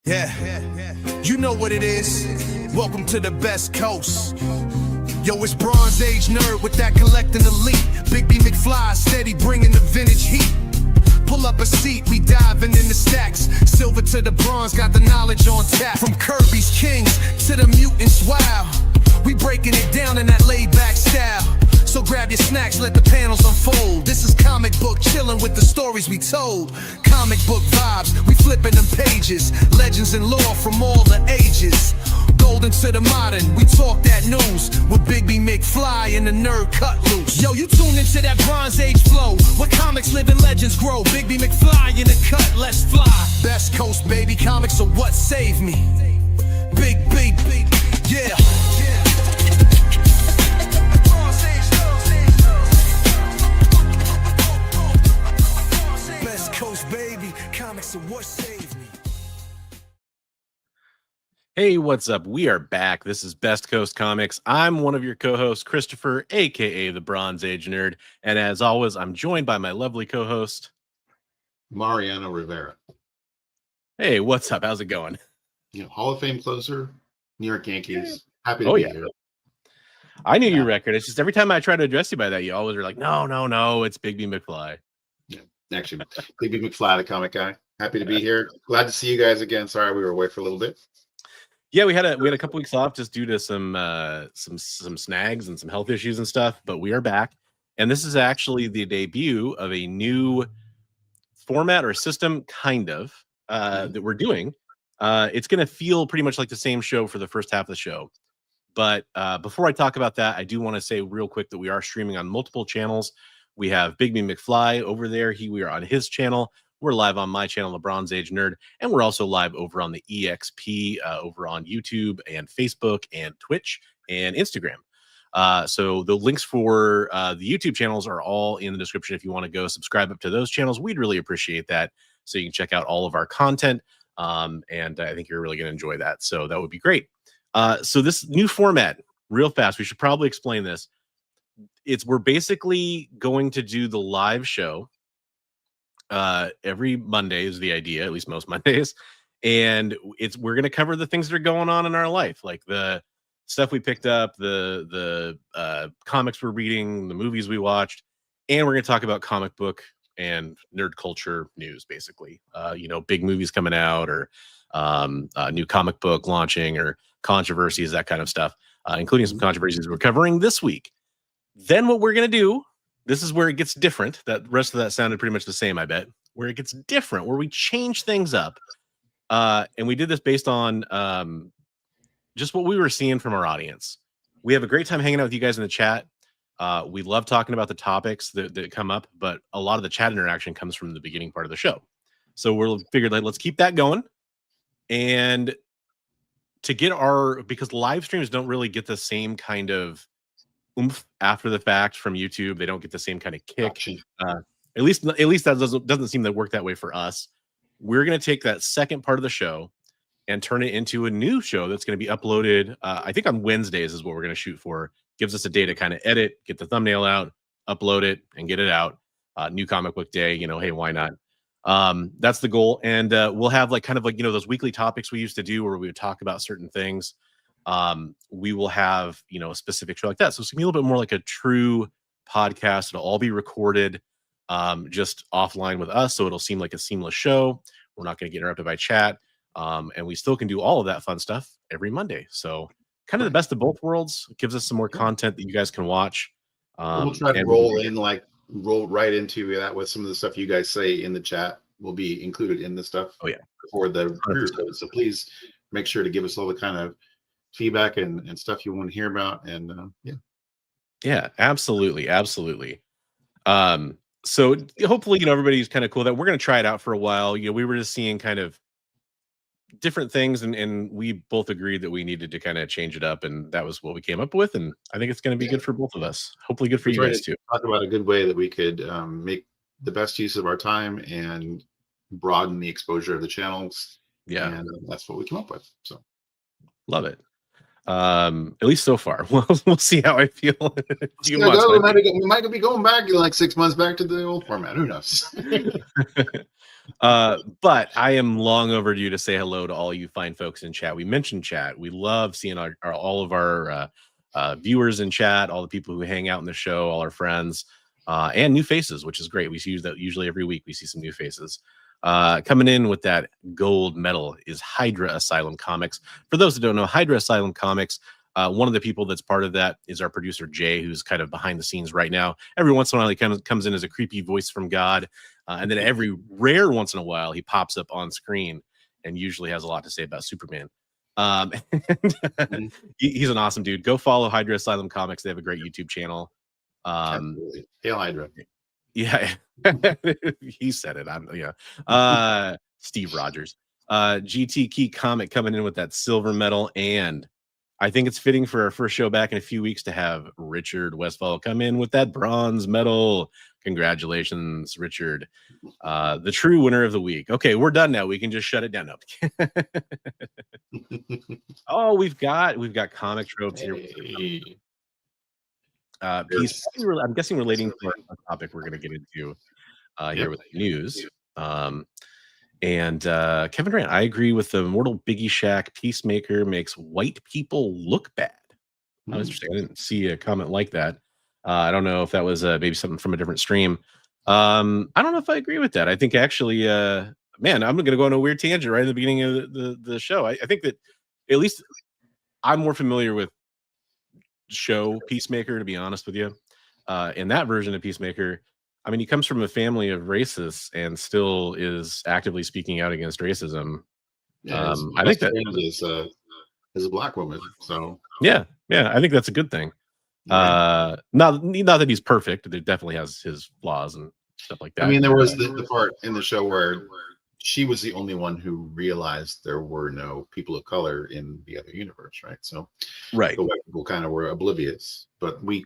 Yeah, you know what it is. Welcome to the best coast. Yo, it's Bronze Age nerd with that collecting elite. Big B McFly, steady bringing the vintage heat. Pull up a seat, we diving in the stacks. Silver to the bronze, got the knowledge on tap. From Kirby's Kings to the mutants, wow. We breaking it down in that laid-back style. So grab your snacks, let the panels unfold. This is comic book chilling with the stories we told. Comic book vibes, we flipping them pages. Legends and lore from all the ages. Golden to the modern, we talk that news. With Big B McFly and the nerd cut loose. Yo, you tune into that Bronze Age flow. Where comics live and legends grow. Big B McFly in the cut, let's fly. Best coast, baby, comics are what saved me. Big, yeah. Baby, comics are what saved me. Hey, what's up? We are back. This is Best Coast Comics. I'm one of your co-hosts, Christopher, aka the Bronze Age Nerd, and as always, I'm joined by my lovely co-host, Mariano Rivera. Hey, what's up? How's it going? Hall of Fame closer, New York Yankees. Happy to be here. I knew your record. It's just every time I try to address you by that, you always are like, no, it's Big B McFly. Actually, Big B McFly, the comic guy. Happy to be here. Glad to see you guys again. Sorry we were away for a little bit. Yeah, we had a couple weeks off just due to some snags and some health issues and stuff, but we are back. And this is actually the debut of a new format or system, kind of, that we're doing. It's going to feel pretty much like the same show for the first half of the show. But before I talk about that, I do want to say real quick that we are streaming on multiple channels. We have Big B McFly over there. We are on his channel. We're live on my channel, The Bronze Age Nerd. And we're also live over on the EXP, over on YouTube and Facebook and Twitch and Instagram. So the links for the YouTube channels are all in the description if you want to go subscribe up to those channels. We'd really appreciate that. So you can check out all of our content. And I think you're really going to enjoy that. So that would be great. So this new format, real fast, we should probably explain this. We're basically going to do the live show every Monday is the idea, at least most Mondays. And we're going to cover the things that are going on in our life, like the stuff we picked up, the comics we're reading, the movies we watched, and we're going to talk about comic book and nerd culture news, basically. Big movies coming out, or new comic book launching, or controversies, that kind of stuff, including some controversies we're covering this week. Then what we're going to do, this is where it gets different. That rest of that sounded pretty much the same, I bet. Where it gets different, where we change things up. And we did this based on just what we were seeing from our audience. We have a great time hanging out with you guys in the chat. We love talking about the topics that come up, but a lot of the chat interaction comes from the beginning part of the show. So we're figured, let's keep that going. And to get because live streams don't really get the same kind of oomph after the fact from YouTube. They don't get the same kind of kick. At least that doesn't seem to work that way for us. We're going to take that second part of the show and turn it into a new show that's going to be uploaded. I think on Wednesdays is what we're going to shoot for. Gives us a day to kind of edit, get the thumbnail out, upload it, and get it out. New comic book day, hey, why not? That's the goal. And we'll have those weekly topics we used to do where we would talk about certain things. We will have, a specific show like that. So it's gonna be a little bit more like a true podcast. It'll all be recorded, just offline with us. So it'll seem like a seamless show. We're not going to get interrupted by chat. And we still can do all of that fun stuff every Monday. So kind of the best of both worlds. It gives us some more content that you guys can watch. We'll try to roll right into that with some of the stuff you guys say in the chat will be included in the stuff. Oh yeah. For the pre-recorded. So please make sure to give us all the kind of feedback and stuff you want to hear about. And yeah, absolutely. So hopefully everybody's kind of cool that we're going to try it out for a while. We were just seeing kind of different things, and we both agreed that we needed to kind of change it up, and that was what we came up with. And I think it's going to be good for both of us. Hopefully good for you guys too. Talk about a good way that we could make the best use of our time and broaden the exposure of the channels. Yeah, and that's what we came up with. So love it. At least so far. We'll see how I feel. We might be going back in like 6 months back to the old format. Who knows? But I am long overdue to say hello to all you fine folks in chat. We mentioned chat. We love seeing all of our viewers in chat, all the people who hang out in the show, all our friends, and new faces, which is great. We see that usually every week. We see some new faces. Coming in with that gold medal is Hydra Asylum Comics. For those that don't know, Hydra Asylum Comics, one of the people that's part of that is our producer, Jay, who's kind of behind the scenes right now. Every once in a while, he kind of comes in as a creepy voice from God. And then every rare once in a while, he pops up on screen and usually has a lot to say about Superman. He's an awesome dude. Go follow Hydra Asylum Comics. They have a great YouTube channel. Absolutely. Hail Hydra. Yeah, he said it. Steve Rogers. GT Key Comic coming in with that silver medal, and I think it's fitting for our first show back in a few weeks to have Richard Westfall come in with that bronze medal. Congratulations, Richard. The true winner of the week. Okay, we're done now. We can just shut it down. No. Oh, we've got comic tropes here. Piece, I'm guessing relating to our topic we're going to get into here with the news. And Kevin Durant, I agree with the Mortal Biggie Shack. Peacemaker makes white people look bad. That was interesting. I didn't see a comment like that. I don't know if that was maybe something from a different stream. I don't know if I agree with that. I think actually, man, I'm going to go on a weird tangent right at the beginning of the show. I think that at least I'm more familiar with show Peacemaker, to be honest with you. In that version of Peacemaker, I mean, he comes from a family of racists and still is actively speaking out against racism. I think that is a black woman. So yeah, I think that's a good thing. Not that he's perfect. There definitely has his flaws and stuff like that. I mean, there was the part in the show where she was the only one who realized there were no people of color in the other universe, right? So right, the white people kind of were oblivious, but we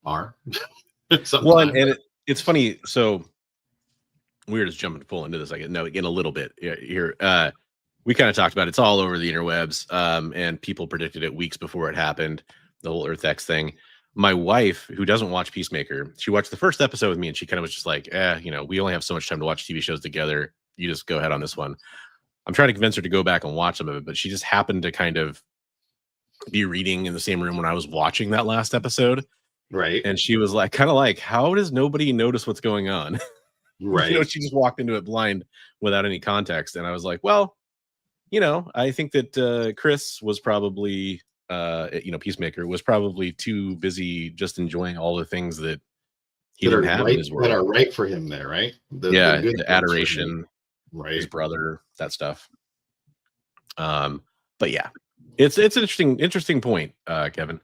are. Well, and it's funny. So we're just jumping full into this. I get in a little bit here. We kind of talked about it. It's all over the interwebs, and people predicted it weeks before it happened. The whole Earth X thing. My wife, who doesn't watch Peacemaker, she watched the first episode with me, and she kind of was just like, we only have so much time to watch TV shows together. You just go ahead on this one. I'm trying to convince her to go back and watch some of it, but she just happened to kind of be reading in the same room when I was watching that last episode. Right. And she was like, kind of like, how does nobody notice what's going on? Right. She just walked into it blind without any context. And I was like, well, I think that Chris was probably, Peacemaker was probably too busy just enjoying all the things that he didn't have in his world. That are right for him there, right? The adoration, right? His brother, that stuff. But yeah, it's an interesting point, Kevin.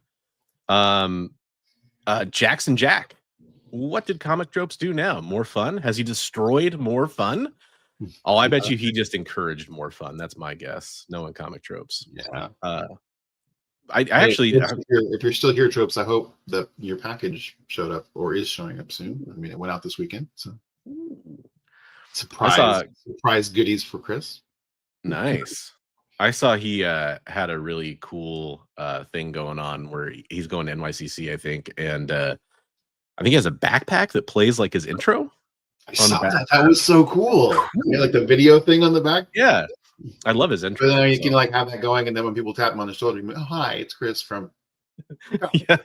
Jackson Jack, what did Comic Tropes do now? More fun? Has he destroyed more fun? Oh, I bet you he just encouraged more fun. That's my guess. Knowing Comic Tropes. Yeah. I actually, if you're still here, Tropes, I hope that your package showed up or is showing up soon. I mean, it went out this weekend, so surprise goodies for Chris. Nice. I saw he had a really cool thing going on where he's going to NYCC, I think, and I think he has a backpack that plays like his intro. I saw that. That was so cool. Yeah, like the video thing on the back. Yeah, I love his intro. But then you can like have that going, and then when people tap him on the shoulder, you go, "Oh, hi, it's Chris from." Yeah.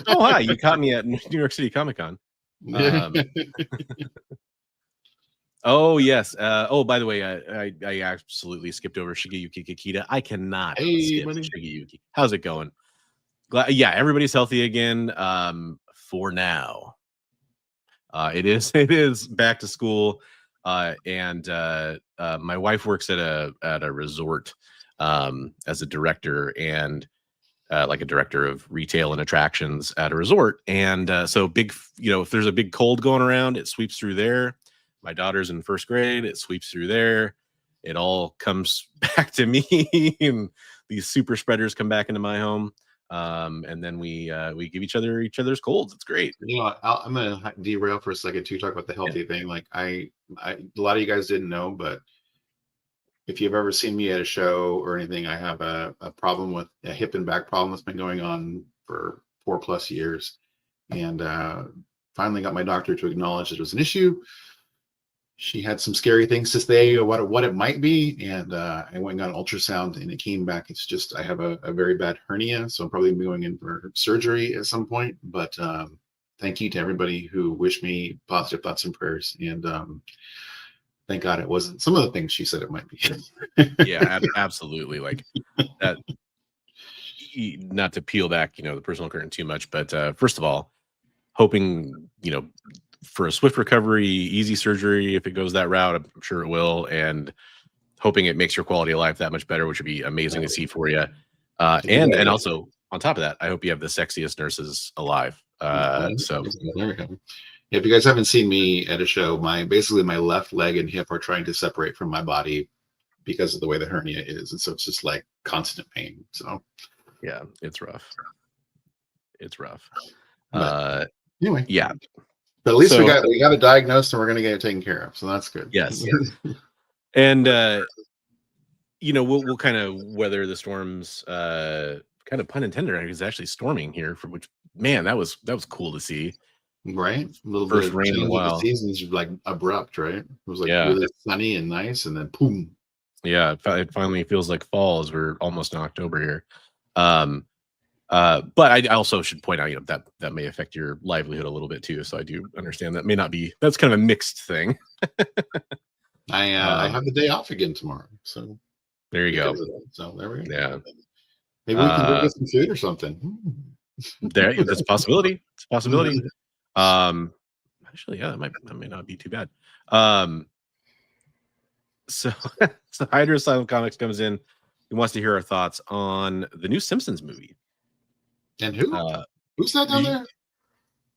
Oh, hi! You caught me at New York City Comic Con. Oh yes. By the way, I absolutely skipped over Shigeyuki Kikita. I cannot skip Shigeyuki. How's it going? Everybody's healthy again. For now. It is back to school. And my wife works at a resort as a director and like a director of retail and attractions at a resort. And so big, if there's a big cold going around, it sweeps through there. My daughter's in first grade. It sweeps through there. It all comes back to me, and these super spreaders come back into my home. And then we give each other's colds. It's great. I'm gonna derail for a second to talk about the healthy thing. Like a lot of you guys didn't know, but if you've ever seen me at a show or anything, I have a problem with a hip and back problem that's been going on for 4+ years, and finally got my doctor to acknowledge that it was an issue. she had some scary things to say what it might be, and I went and got an ultrasound, and it came back. It's just I have a very bad hernia, so I'm probably gonna be going in for surgery at some point. But thank you to everybody who wished me positive thoughts and prayers, and thank God it wasn't some of the things she said it might be. Yeah, absolutely. Like that. Not to peel back, the personal curtain too much, but first of all, hoping for a swift recovery, easy surgery if it goes that route. I'm sure it will, and hoping it makes your quality of life that much better, which would be amazing to see for you. And also on top of that, I hope you have the sexiest nurses alive. So there we go. If you guys haven't seen me at a show, basically my left leg and hip are trying to separate from my body because of the way the hernia is, and so it's just like constant pain. So yeah, it's rough. It's rough. Anyway, yeah. But at least we got it diagnosed, and we're going to get it taken care of. So that's good. Yes. And we'll kind of weather the storms. Kind of pun intended. It's actually storming here, for which, man, that was cool to see. Right, a little first bit rain in a while. The season's like abrupt, right? It was like really sunny and nice, and then boom. Yeah, it finally feels like fall as we're almost in October here. But I also should point out, that may affect your livelihood a little bit too. So I do understand that may not be. That's kind of a mixed thing. I have the day off again tomorrow, so there you go. So there we go. Yeah, maybe we can go get some food or something. That's a possibility. It's a possibility. Actually, yeah, that may not be too bad. So Hydra Asylum Comics comes in. He wants to hear our thoughts on the new Simpsons movie. And who's that down there?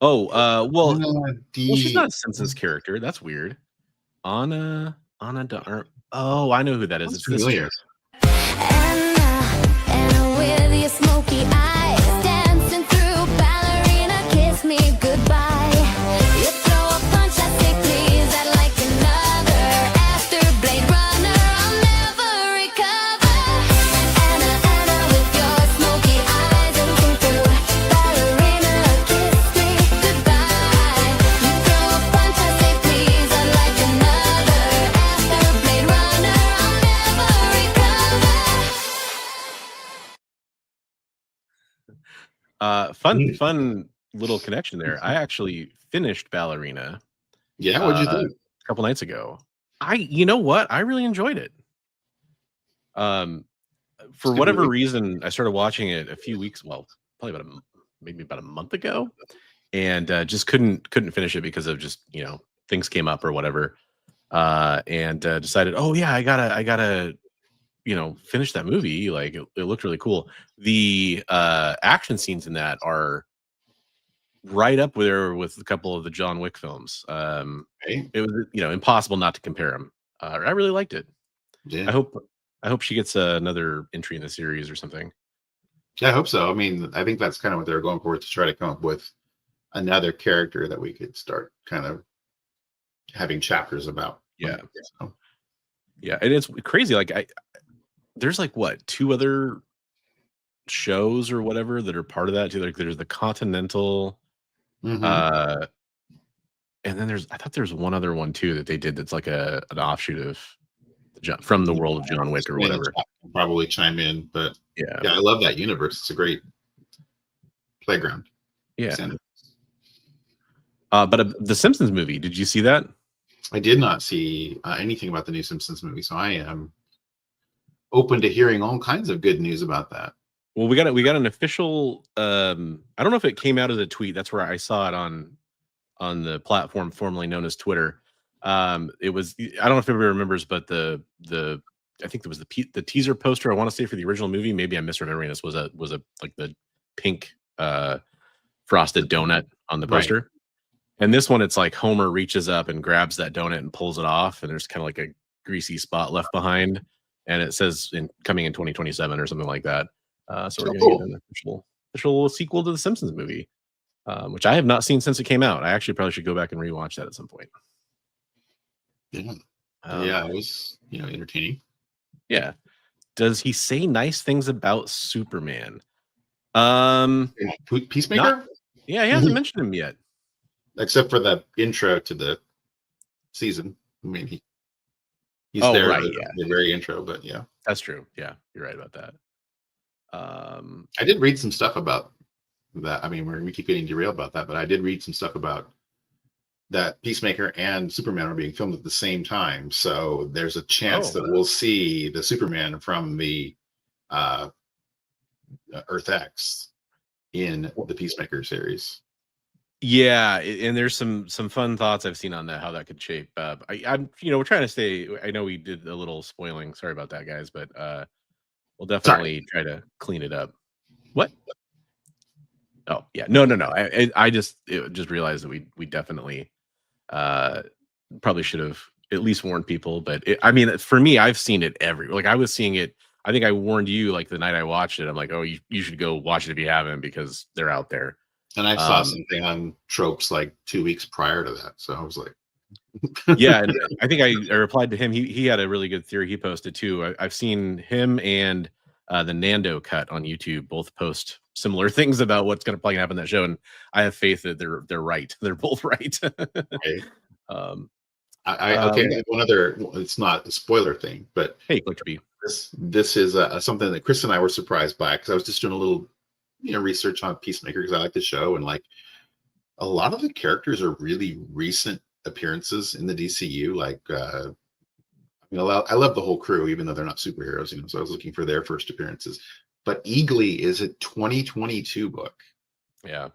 Oh, well, she's not a Simpsons character. That's weird. Anna. Oh, I know who that is. It's familiar. Anna with your smoky eyes, dancing through ballerina, kiss me goodbye. You throw a punch, I say please, I'd like another. After Blade Runner, I'll never recover. Anna with your smoky eyes, dancing through ballerina, kiss me goodbye. You throw a punch, I say please, I'd like another. After Blade Runner, I'll never recover. Fun little connection there. I actually finished Ballerina. Yeah, what'd you think? A couple nights ago. You know what? I really enjoyed it. For whatever reason, I started watching it a few weeks, probably maybe about a month ago, and just couldn't finish it because of just things came up or whatever, and decided, oh yeah, I gotta finish that movie. Like it looked really cool. The action scenes in that are right up there with a couple of the John Wick films. It was impossible not to compare them. I really liked it. Yeah. I hope she gets another entry in the series or something. Yeah, I hope so. I mean, I think that's kind of what they're going for, to try to come up with another character that we could start kind of having chapters about. Yeah. So. Yeah, and it's crazy. Like there's like what, 2 other shows or whatever that are part of that too. Like there's the Continental, and then I thought there's one other one too that they did that's like an offshoot of from the world of John Wick or whatever. I'll probably chime in, but yeah, I love that universe. It's a great playground. Yeah. But the Simpsons movie, did you see that? I did not see anything about the new Simpsons movie, so I am open to hearing all kinds of good news about that. Well, we got an official. I don't know if it came out as a tweet. That's where I saw it on the platform formerly known as Twitter. It was, I don't know if everybody remembers, but the I think there was the teaser poster, I want to say, for the original movie. Maybe I'm misremembering this. Was a like the pink frosted donut on the poster. Right. And this one, it's like Homer reaches up and grabs that donut and pulls it off, and there's kind of like a greasy spot left behind, and it says coming in 2027 or something like that. So we're gonna get an official sequel to the Simpsons movie, which I have not seen since it came out. I actually probably should go back and rewatch that at some point. Yeah, it was entertaining. Yeah. Does he say nice things about Superman? Peacemaker? He hasn't mentioned him yet. Except for the intro to the season. mean, he's Oh, there right, at yeah. the very intro, but yeah. That's true. Yeah, you're right about that. I did read some stuff about that. I mean, we keep getting derailed about that, but I did read some stuff about that Peacemaker and Superman are being filmed at the same time. So there's a chance that we'll see the Superman from the Earth X in the Peacemaker series. Yeah, and there's some fun thoughts I've seen on that, how that could shape up. I'm we're trying to stay. I know we did a little spoiling. Sorry about that, guys, but we'll definitely try to clean it up. What? Oh yeah, no. I just realized that we definitely probably should have at least warned people. But I mean, for me, I've seen it like I was seeing it. I think I warned you like the night I watched it. I'm like, oh, you should go watch it if you haven't because they're out there. And I saw something on Tropes like 2 weeks prior to that, so I was like, yeah. And I think I replied to him. He had a really good theory he posted too. I've seen him and the Nando cut on YouTube both post similar things about what's going to probably happen in that show, and I have faith that they're right. They're both right. okay. Okay. One other. It's not a spoiler thing, but hey, Collector B. This is something that Chris and I were surprised by because I was just doing a little research on Peacemaker because I like the show, and like a lot of the characters are really recent appearances in the DCU. Like I love the whole crew, even though they're not superheroes, so I was looking for their first appearances. But Eagly is a 2022 book. Yeah,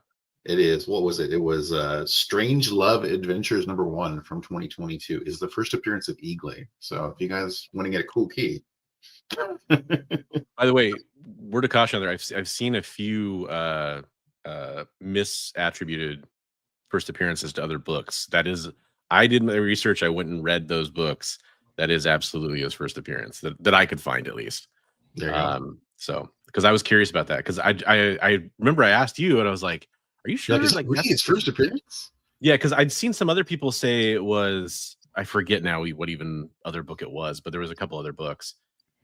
it is. What was it? It was Strange Love Adventures #1 from 2022 is the first appearance of Eagly. So if you guys want to get a cool key. By the way, word of caution there. I've seen a few misattributed first appearances to other books. That is, I did my research. I went and read those books. That is absolutely his first appearance that I could find at least. There you go. So because I was curious about that because I remember I asked you and I was like, "Are you sure?" Like that's his first appearance? Yeah, because I'd seen some other people say it was. I forget now what even other book it was, but there was a couple other books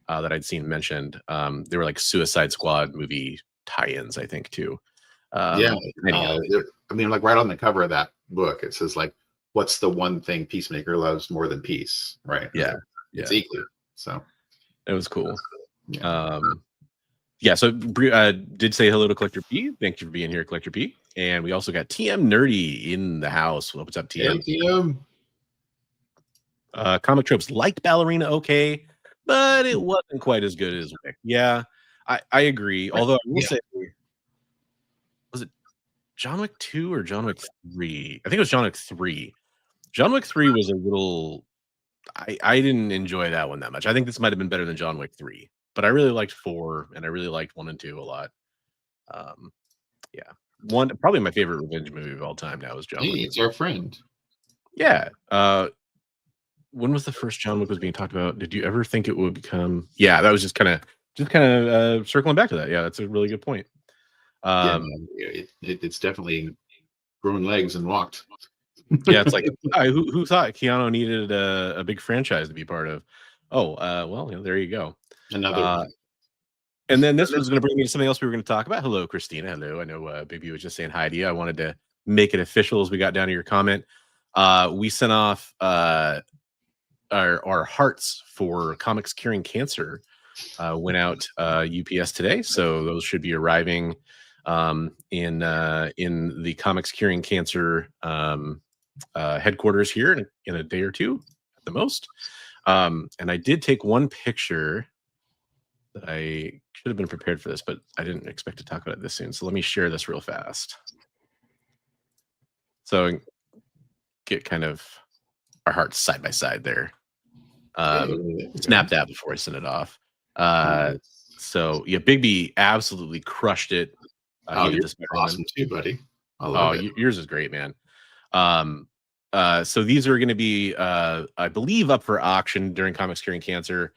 that I'd seen mentioned. They were like Suicide Squad movie tie-ins, I think, too. I mean, like right on the cover of that book, it says like, "What's the one thing Peacemaker loves more than peace?" Right? Yeah, it's Eagly. So it was cool. Yeah. So did say hello to Collector P. Thank you for being here, Collector P. And we also got TM Nerdy in the house. What's up, TM? Hey, TM. Comic Tropes liked Ballerina okay, but it wasn't quite as good as Wick. Yeah, I agree. Although I will say, was it John Wick 2 or John Wick 3? I think it was John Wick 3. John Wick 3 was a little. I didn't enjoy that one that much. I think this might have been better than John Wick 3, but I really liked 4 and I really liked 1 and 2 a lot. One probably my favorite revenge movie of all time now is John Wick. It's our friend. Yeah. When was the first John Wick was being talked about? Did you ever think it would become? Yeah, that was just kind of circling back to that. Yeah, that's a really good point. It's definitely grown legs and walked. Yeah, it's like who thought Keanu needed a big franchise to be part of? Oh, well, there you go. Another. And then this was going to bring me to something else we were going to talk about. Hello, Christina. Hello. I know Bigby was just saying hi to you. I wanted to make it official as we got down to your comment. We sent off our hearts for comics curing cancer. Went out UPS today, so those should be arriving in the comics curing cancer headquarters here in a day or two at the most. And I did take one picture that I should have been prepared for this, but I didn't expect to talk about it this soon. So let me share this real fast. So get kind of our hearts side by side there. Snap that before I send it off. So yeah, Bigby absolutely crushed it. You're awesome too, buddy. I love it. Yours is great, man. So these are going to be, I believe, up for auction during Comics Curing Cancer,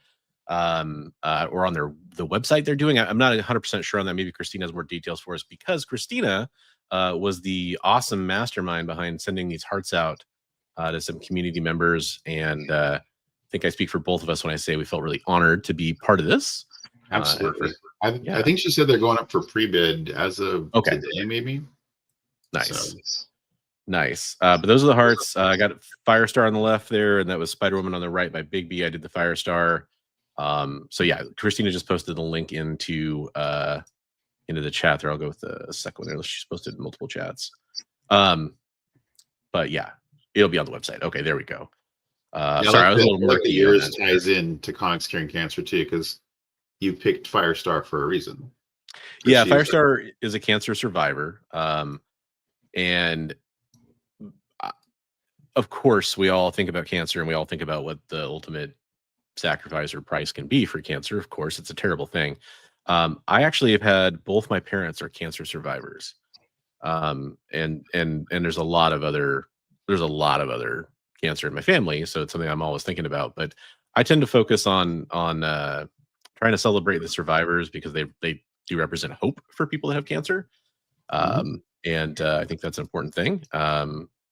or on the website they're doing. I'm not 100% sure on that. Maybe Christina has more details for us because Christina was the awesome mastermind behind sending these hearts out to some community members, and I think I speak for both of us when I say we felt really honored to be part of this. Absolutely. I think she said they're going up for pre-bid as of today, maybe. Nice. Nice. But those are the hearts. I got Firestar on the left there, and that was Spider-Woman on the right by Big B. I did the Firestar. So yeah, Christina just posted the link into the chat there. I'll go with the second one there. She's posted multiple chats. But yeah, it'll be on the website. Okay, there we go. Sorry, I was a little like the murky. yours ties in to Comics Curing Cancer too, because you picked Firestar for a reason. Yeah, Firestar is a cancer survivor. And of course, we all think about cancer and we all think about what the ultimate sacrifice or price can be for cancer. Of course, it's a terrible thing. I actually have had both my parents are cancer survivors. And there's a lot of other cancer in my family, so it's something I'm always thinking about. But I tend to focus on trying to celebrate the survivors because they do represent hope for people that have cancer. And I think that's an important thing.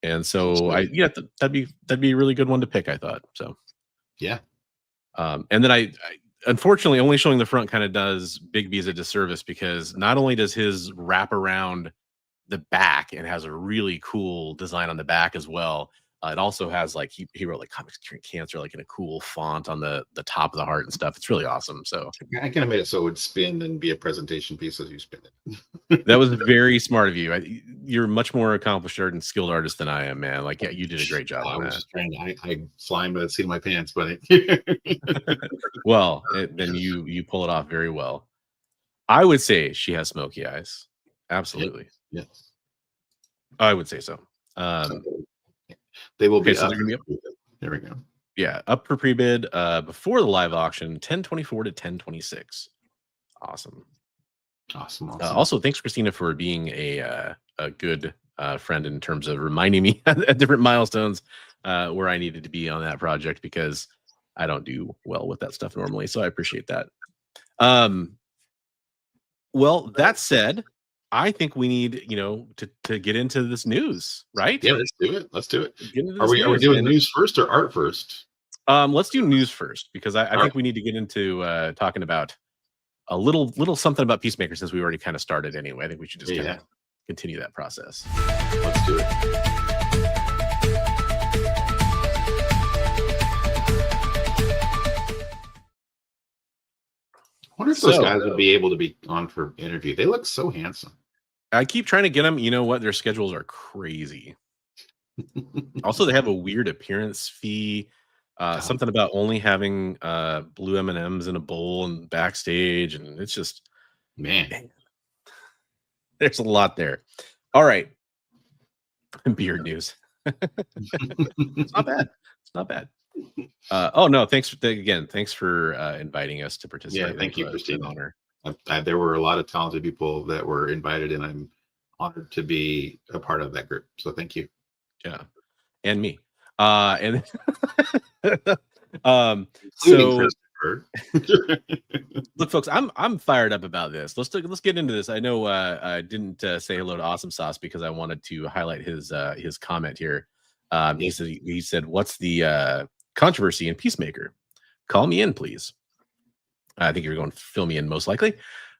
And so that'd be a really good one to pick, I thought. So yeah. And then I unfortunately only showing the front kind of does Big B as a disservice, because not only does his wrap around the back and has a really cool design on the back as well. It also has like he wrote like Comics Curing Cancer like in a cool font on the top of the heart and stuff. It's really awesome. So I kind of made it so it would spin and be a presentation piece as you spin it. That was very smart of you. You're much more accomplished and skilled artist than I am, man. Like, yeah, you did a great job on that. Just trying to, I flying by the seat of my pants, but well, then you pull it off very well. I would say she has smoky eyes. Absolutely. Yes. I would say so. They will be so up. They're gonna be up. There we go. Yeah, up for pre-bid before the live auction, 10/24 to 10/26. Awesome. Also, thanks, Christina, for being a good friend in terms of reminding me at different milestones where I needed to be on that project, because I don't do well with that stuff normally. So I appreciate that. Well, that said, I think we need, to get into this news, right? Yeah, let's do it. Let's do it. Are we doing news first or art first? Let's do news first, because I think we need to get into talking about a little something about Peacemaker, since we already kind of started anyway. I think we should just kind of continue that process. Let's do it. I wonder if those guys would be able to be on for interview. They look so handsome. I keep trying to get them. You know what? Their schedules are crazy. Also, they have a weird appearance fee. Something about only having blue M&Ms in a bowl and backstage, and it's just man. There's a lot there. All right, beard news. It's not bad. It's not bad. Oh no, thanks for inviting us to participate. Yeah, thank you, Christina. Honor. There were a lot of talented people that were invited, and I'm honored to be a part of that group. So thank you. Yeah, and me. And so look, folks, I'm fired up about this. Let's get into this. I know I didn't say hello to Awesome Sauce because I wanted to highlight his comment here. He said, "What's the controversy in Peacemaker? Call me in, please." I think you're going to fill me in, most likely.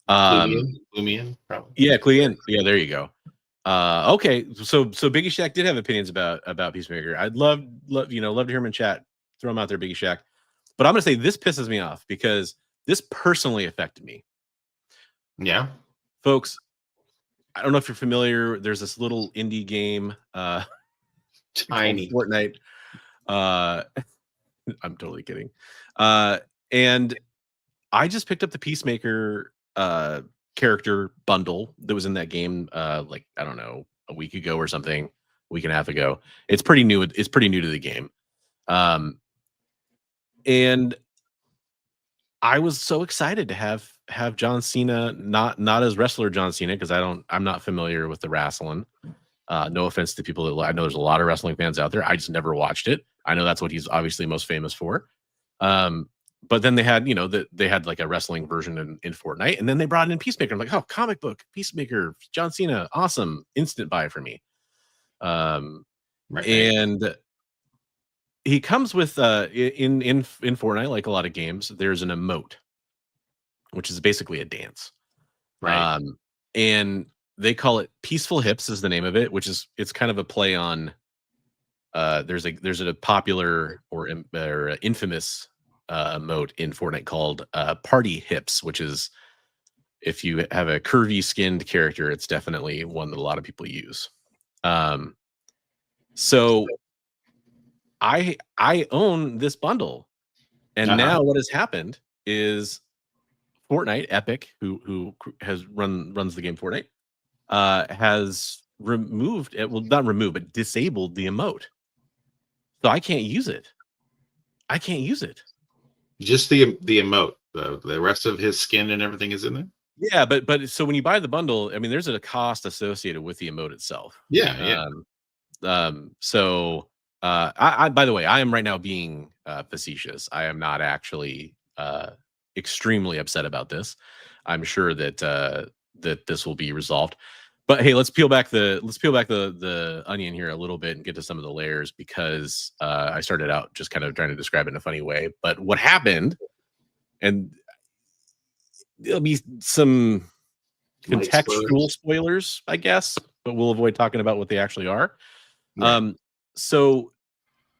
Clue me in, probably. Yeah, clue in. Yeah, there you go. Okay, so Biggie Shack did have opinions about Peacemaker. I'd love to hear him in chat. Throw him out there, Biggie Shack. But I'm gonna say this pisses me off because this personally affected me. Yeah, folks, I don't know if you're familiar. There's this little indie game, tiny Fortnite. I'm totally kidding. And I just picked up the Peacemaker character bundle that was in that game like, I don't know, a week ago or something, a week and a half ago. It's pretty new. It's pretty new to the game. And I was so excited to have John Cena, not as wrestler John Cena, because I'm not familiar with the wrestling. No offense to people that I know there's a lot of wrestling fans out there. I just never watched it. I know that's what he's obviously most famous for. But then they had, they had like a wrestling version in Fortnite, and then they brought in Peacemaker. I'm like, oh, comic book Peacemaker, John Cena, awesome, instant buy for me. Right. And he comes with in Fortnite, like a lot of games, there's an emote, which is basically a dance. Right. And they call it Peaceful Hips is the name of it, which is it's kind of a play on there's a popular or infamous emote in Fortnite called Party Hips, which is if you have a curvy skinned character, it's definitely one that a lot of people use. So I own this bundle, and now what has happened is Fortnite, Epic, who runs the game Fortnite, has removed it. Well, not removed, but disabled the emote. So I can't use it. I can't use it. Just the emote. The rest of his skin and everything is in there. Yeah, but so when you buy the bundle, I mean, there's a cost associated with the emote itself. Yeah. So I by the way, I am right now being facetious. I am not actually extremely upset about this. I'm sure that that this will be resolved. But hey, let's peel back the onion here a little bit and get to some of the layers, because I started out just kind of trying to describe it in a funny way. But what happened, and there'll be some contextual spoilers, I guess, but we'll avoid talking about what they actually are. Yeah. So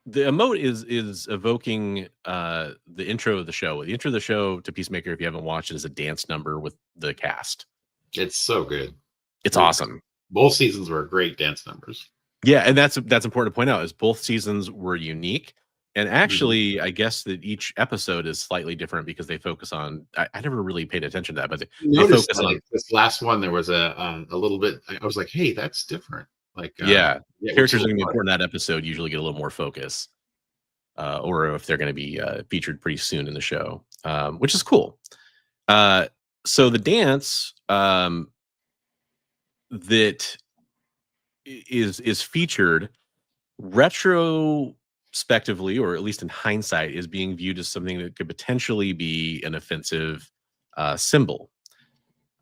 the emote is evoking the intro of the show. The intro of the show to Peacemaker, if you haven't watched it, is a dance number with the cast. It's so good. It's awesome. Both seasons were great dance numbers. Yeah, and that's important to point out, is both seasons were unique. And actually, I guess that each episode is slightly different because they focus on. I never really paid attention to that, but they focus on, like, this last one. There was a little bit. I was like, "Hey, that's different." Like, yeah, characters are going to be important in that episode. Usually get a little more focus, or if they're going to be featured pretty soon in the show, which is cool. So the dance that is featured retrospectively, or at least in hindsight, is being viewed as something that could potentially be an offensive symbol.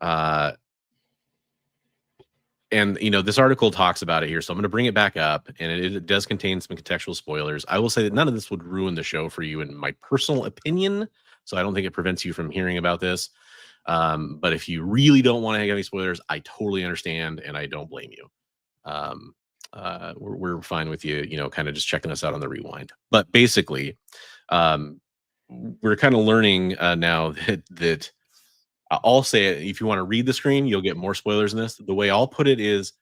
And this article talks about it here, so I'm going to bring it back up, and it does contain some contextual spoilers. I will say that none of this would ruin the show for you, in my personal opinion, so I don't think it prevents you from hearing about this. But if you really don't want to have any spoilers, I totally understand, and I don't blame you. We're fine with you, kind of just checking us out on the rewind. But basically, we're kind of learning now that I'll say it. If you want to read the screen, you'll get more spoilers in this. The way I'll put it is,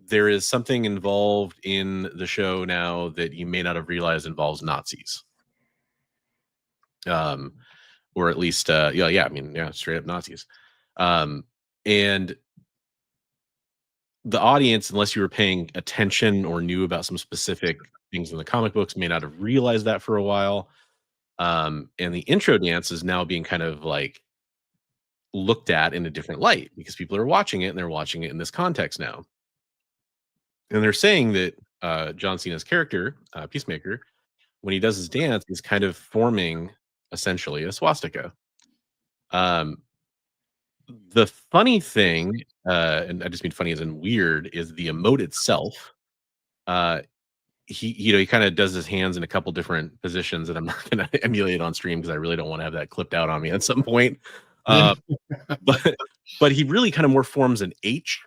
there is something involved in the show now that you may not have realized involves Nazis. Or at least, straight up Nazis. And the audience, unless you were paying attention or knew about some specific things in the comic books, may not have realized that for a while. And the intro dance is now being kind of like looked at in a different light, because people are watching it, and they're watching it in this context now. And they're saying that John Cena's character, Peacemaker, when he does his dance, is kind of forming essentially a swastika. The funny thing, and I just mean funny as in weird, is the emote itself. He kind of does his hands in a couple different positions that I'm not going to emulate on stream, because I really don't want to have that clipped out on me at some point. But he really kind of more forms an H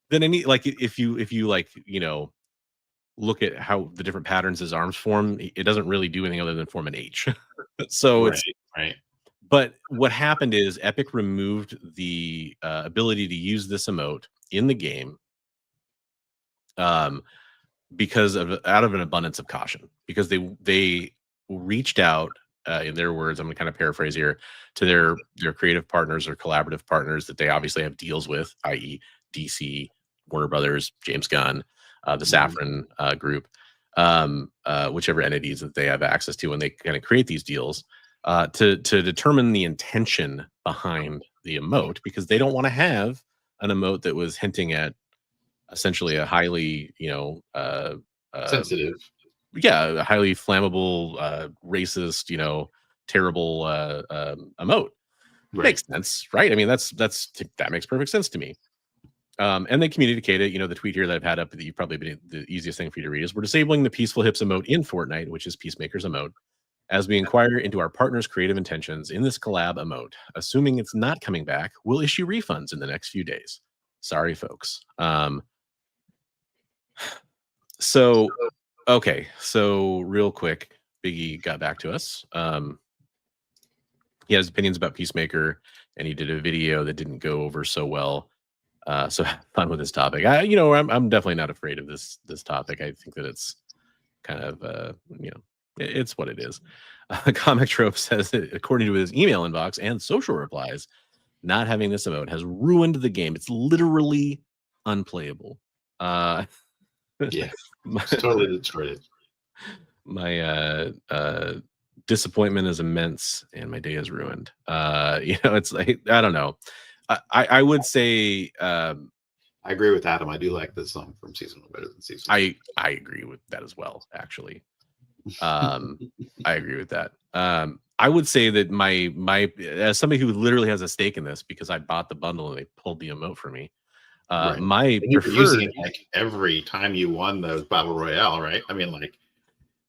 than any, like, if you like, look at how the different patterns his arms form, it doesn't really do anything other than form an H. So it's right. But what happened is Epic removed the ability to use this emote in the game, because out of an abundance of caution, because they reached out, in their words, I'm going to kind of paraphrase here, to their creative partners or collaborative partners that they obviously have deals with, i.e. DC, Warner Brothers, James Gunn, the Saffron group, whichever entities that they have access to when they kind of create these deals, to determine the intention behind the emote, because they don't want to have an emote that was hinting at essentially a highly, sensitive, a highly flammable, racist, terrible emote. Right. Makes sense, right? I mean, that makes perfect sense to me. And they communicated, the tweet here that I've had up that you've probably been the easiest thing for you to read is, we're disabling the Peaceful Hips emote in Fortnite, which is Peacemaker's emote, as we inquire into our partner's creative intentions in this collab emote. Assuming it's not coming back, we'll issue refunds in the next few days. Sorry, folks. So okay, so real quick, Biggie got back to us. He has opinions about Peacemaker, and he did a video that didn't go over so well. So have fun with this topic. I'm definitely not afraid of this topic. I think that it's kind of it's what it is. Comic Trope says that according to his email inbox and social replies, not having this emote has ruined the game. It's literally unplayable. Yeah, my, it's totally destroyed it. my disappointment is immense and my day is ruined. It's like, I don't know. I would say I agree with Adam. I do like this song from season 1 better than season 2. I agree with that as well, actually. I agree with that. I would say that my as somebody who literally has a stake in this, because I bought the bundle and they pulled the emote for me. Right. My And you were preferred, using it like every time you won the battle royale, right? I mean, like,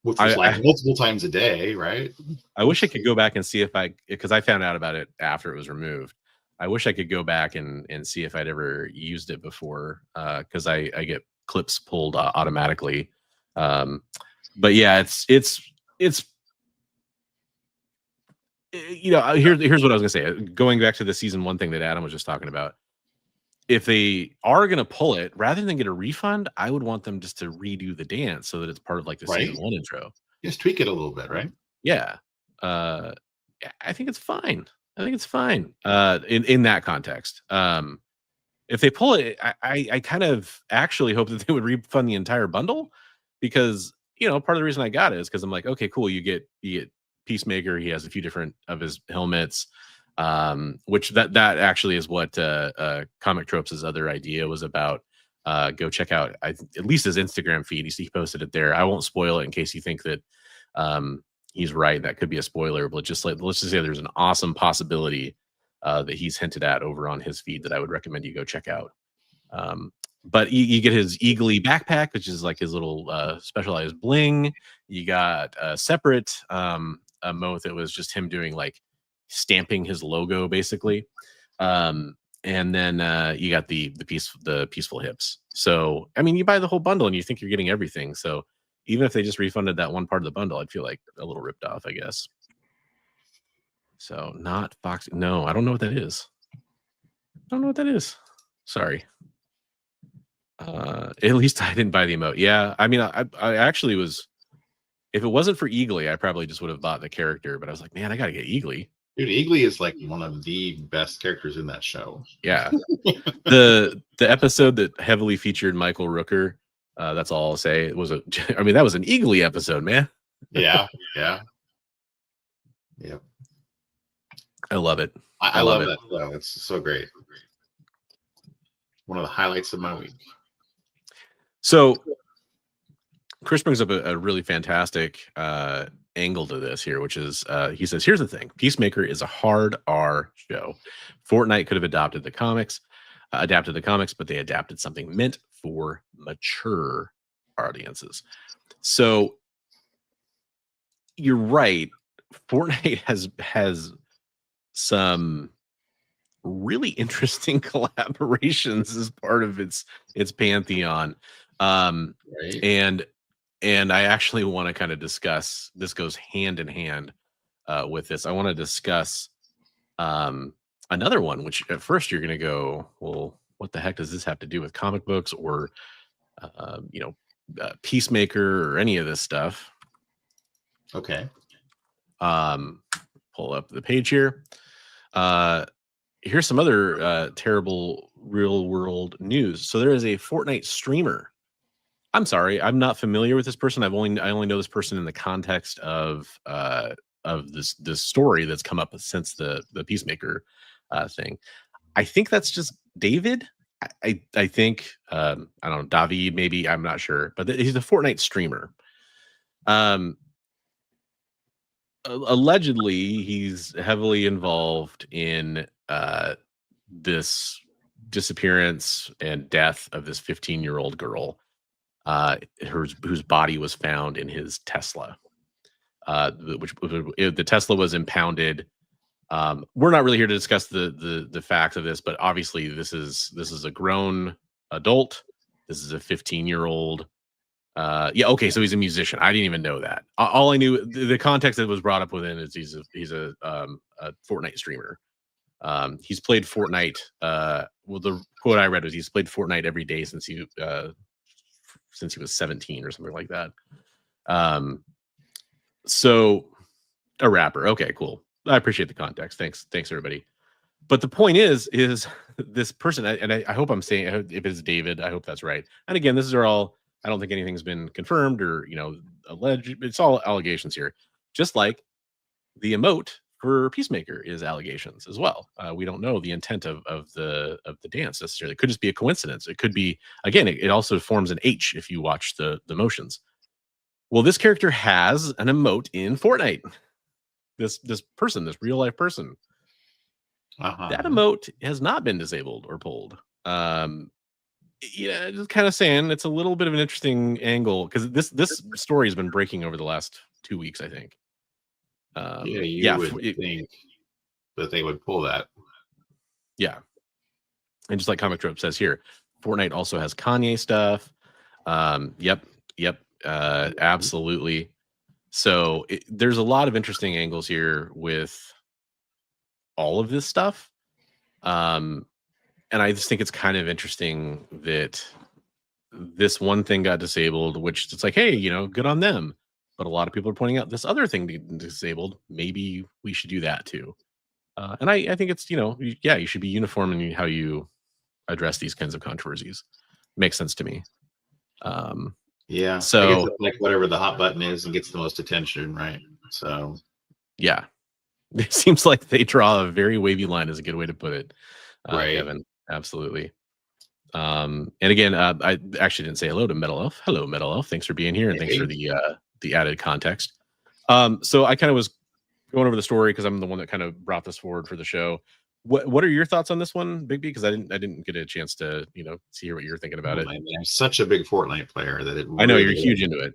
which was like multiple times a day, right? I wish I could go back and see if because I found out about it after it was removed. I wish I could go back and see if I'd ever used it before, because I get clips pulled automatically. But yeah, it's here's what I was gonna say. Going back to the season 1 thing that Adam was just talking about. If they are going to pull it, rather than get a refund, I would want them just to redo the dance so that it's part of like the season 1 intro. Just tweak it a little bit, right? Yeah. I think it's fine. I think it's fine in that context. If they pull it, I kind of actually hope that they would refund the entire bundle, because part of the reason I got it is because I'm like, okay, cool. You get Peacemaker. He has a few different of his helmets. Which that actually is what Comic Tropes' other idea was about. Go check out at least his Instagram feed. He posted it there. I won't spoil it in case you think that he's right. That could be a spoiler, but let's just say there's an awesome possibility that he's hinted at over on his feed that I would recommend you go check out. But you get his Eagly backpack, which is like his little specialized bling. You got a separate emote that was just him doing like stamping his logo, basically. And then you got the peaceful hips. So I mean, you buy the whole bundle and you think you're getting everything. So even if they just refunded that one part of the bundle, I'd feel like a little ripped off, I guess. So not Fox. No, I don't know what that is. Sorry. At least I didn't buy the emote. Yeah, I mean, I actually was. If it wasn't for Eagly, I probably just would have bought the character. But I was like, man, I gotta get Eagly. Dude, Eagly is like one of the best characters in that show. Yeah. the episode that heavily featured Michael Rooker, that's all I'll say. That was an Eagly episode, man. Yeah. I love it. I love that show. It's so great. One of the highlights of my week. So Chris brings up a really fantastic angle to this here, which is he says, here's the thing. Peacemaker is a hard R show. Fortnite could have adapted the comics, but they adapted something meant for mature audiences. So you're right. Fortnite has some really interesting collaborations as part of its pantheon. Right. And I actually want to kind of discuss, this goes hand in hand with this. I want to discuss another one, which at first you're going to go, well, what the heck does this have to do with comic books or, Peacemaker or any of this stuff? Okay. Pull up the page here. Here's some other terrible real world news. So there is a Fortnite streamer. I'm sorry, I'm not familiar with this person. I only know this person in the context of this story that's come up since the Peacemaker thing. I think that's just David. I think I don't know, David, maybe, I'm not sure, but he's a Fortnite streamer. Allegedly, he's heavily involved in this disappearance and death of this 15-year-old girl. Whose body was found in his Tesla, which the Tesla was impounded We're not really here to discuss the facts of this, but obviously this is a grown adult. This is a 15-year-old. Yeah, okay, so he's a musician. I didn't even know that. All I knew, the context that was brought up within is he's a Fortnite streamer. He's played Fortnite. Well, the quote I read was he's played Fortnite every day since he was 17 or something like that. So a rapper. Okay, cool. I appreciate the context. Thanks, everybody. But the point is this person, and I hope I'm saying, if it's David, I hope that's right. And again, this is all. I don't think anything's been confirmed or alleged. It's all allegations here. Just like the emote for Peacemaker is allegations as well. We don't know the intent of the dance necessarily. It could just be a coincidence. It could be, again, it also forms an H if you watch the motions. Well, this character has an emote in Fortnite. This person, this real life person, that emote has not been disabled or pulled. Yeah, just kind of saying it's a little bit of an interesting angle because this story has been breaking over the last 2 weeks, I think. You would think that they would pull that. Yeah, and just like Comic Trope says here, Fortnite also has Kanye stuff. Yep, absolutely. So there's a lot of interesting angles here with all of this stuff. And I just think it's kind of interesting that this one thing got disabled, which it's like, hey, good on them. But a lot of people are pointing out this other thing being disabled. Maybe we should do that too. And I think it's, you should be uniform in how you address these kinds of controversies. Makes sense to me. Yeah. So I guess it's like whatever the hot button is and gets the most attention, right? So yeah, it seems like they draw a very wavy line is a good way to put it. Right. Kevin. Absolutely. And again, I actually didn't say hello to Metal Elf. Hello, Metal Elf. Thanks for being here, and thanks for the added context. So I kind of was going over the story because I'm the one that kind of brought this forward for the show. What are your thoughts on this one, Big B? Because I didn't get a chance to see what you're thinking about it. Man, I'm such a big Fortnite player that I know you're huge into it.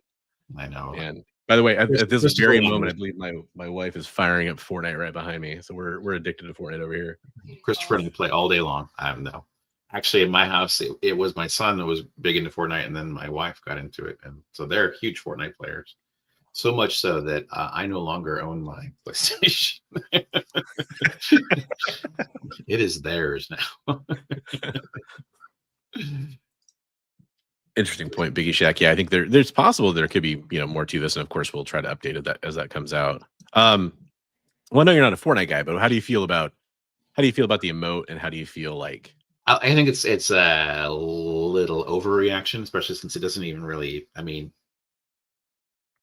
I know. And by the way, at this very moment, I believe my wife is firing up Fortnite right behind me. So we're addicted to Fortnite over here. Christopher and I play all day long. I don't know. Actually, in my house, it was my son that was big into Fortnite, and then my wife got into it, and so they're huge Fortnite players. So much so that I no longer own my PlayStation. It is theirs now. Interesting point, Biggie Shack. Yeah, I think there's possible there could be more to this, and of course we'll try to update it as that comes out. Well, I know you're not a Fortnite guy, but how do you feel about the emote, and how do you feel like? I think it's a little overreaction, especially since it doesn't even really. I mean,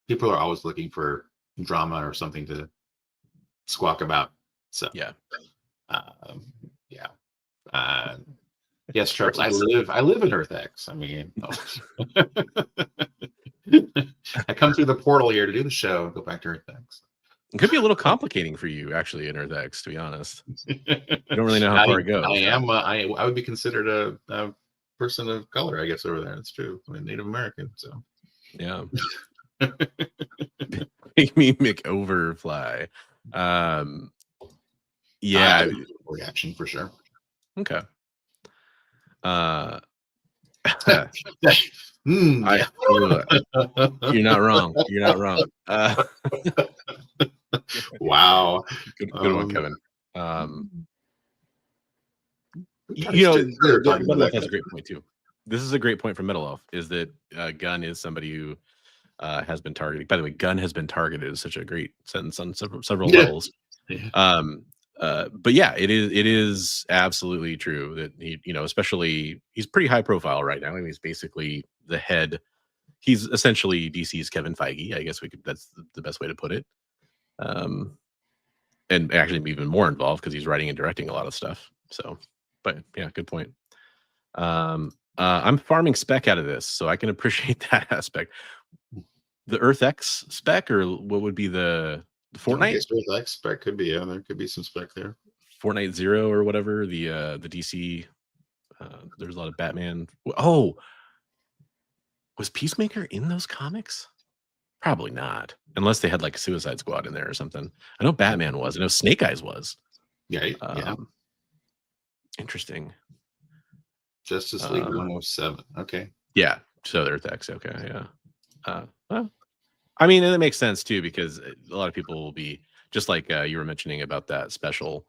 people are always looking for drama or something to squawk about. So yeah. Yes, Charles. I live in Earth X. I mean, I come through the portal here to do the show and go back to Earth X. It could be a little complicating for you, actually, in Earth X, to be honest. You don't really know how far it goes. I would be considered a person of color, I guess, over there. That's true. I'm a Native American, so yeah. Make me McOverfly. Yeah, reaction for sure. Okay. Yeah. You're not wrong. You're not wrong. Wow. Good one, Kevin. Metal Elf has a great point too. This is a great point from Metal Elf, is that Gunn is somebody who has been targeted. By the way, Gunn has been targeted is such a great sentence on several levels. Yeah. But yeah, it is absolutely true that he, especially he's pretty high profile right now. I mean, he's basically the head. He's essentially DC's Kevin Feige. I guess that's the best way to put it. And actually even more involved because he's writing and directing a lot of stuff. So, but yeah, good point. I'm farming spec out of this, so I can appreciate that aspect. The Earth X spec, or what would be the Fortnite? Earth X spec could be, there could be some spec there. Fortnite Zero or whatever, the DC. There's a lot of Batman. Oh, was Peacemaker in those comics? Probably not, unless they had like Suicide Squad in there or something. I know Batman was. I know Snake Eyes was. Yeah, yeah. Interesting. Justice League 107. Okay. Yeah. So Earth X. Okay. Yeah. Well, I mean, and it makes sense too, because a lot of people will be just like you were mentioning about that special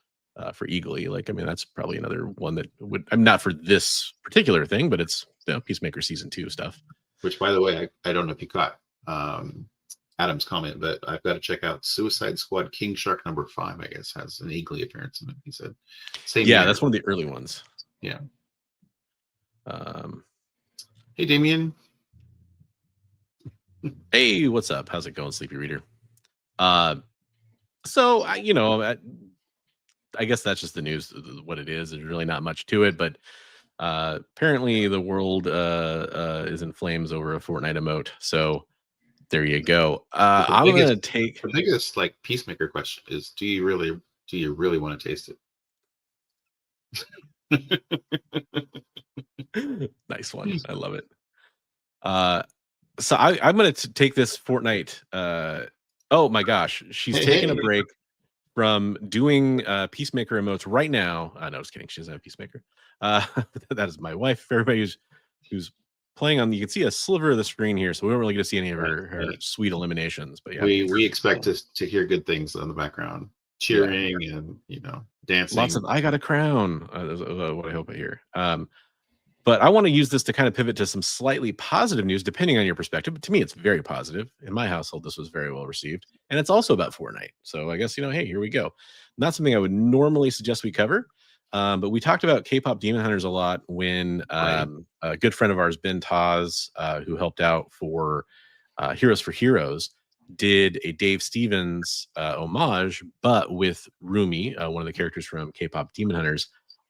for Eagly. Like, I mean, that's probably another one that would, I'm not for this particular thing, but it's, you know, Peacemaker season 2 stuff. Which, by the way, I don't know if you caught Adam's comment, but I've got to check out Suicide Squad King Shark #5, I guess, has an Eagly appearance in it. He said, same Yeah, year. that's one of the early ones. Yeah. Hey, Damien. Hey, what's up? How's it going, Sleepy Reader? So, you know, I guess that's just the news, what it is. There's really not much to it, but apparently the world is in flames over a Fortnite emote. So there you go. I'm gonna take the biggest like Peacemaker question is: do you really want to taste it? Nice one. I love it. So I'm gonna take this Fortnite. Oh my gosh, she's taking a break from doing Peacemaker emotes right now. No, just kidding. She doesn't have Peacemaker. That is my wife. For everybody who's playing on, you can see a sliver of the screen here, so we don't really get to see any of her sweet eliminations. But yeah, we expect to hear good things on the background, cheering and dancing. Lots of "I got a crown." What I hope I hear. But I want to use this to kind of pivot to some slightly positive news, depending on your perspective. But to me, it's very positive. In my household, this was very well received. And it's also about Fortnite. So I guess, hey, here we go. Not something I would normally suggest we cover. But we talked about K-pop Demon Hunters a lot when a good friend of ours, Ben Taz, who helped out for Heroes for Heroes, did a Dave Stevens homage, but with Rumi, one of the characters from K-pop Demon Hunters,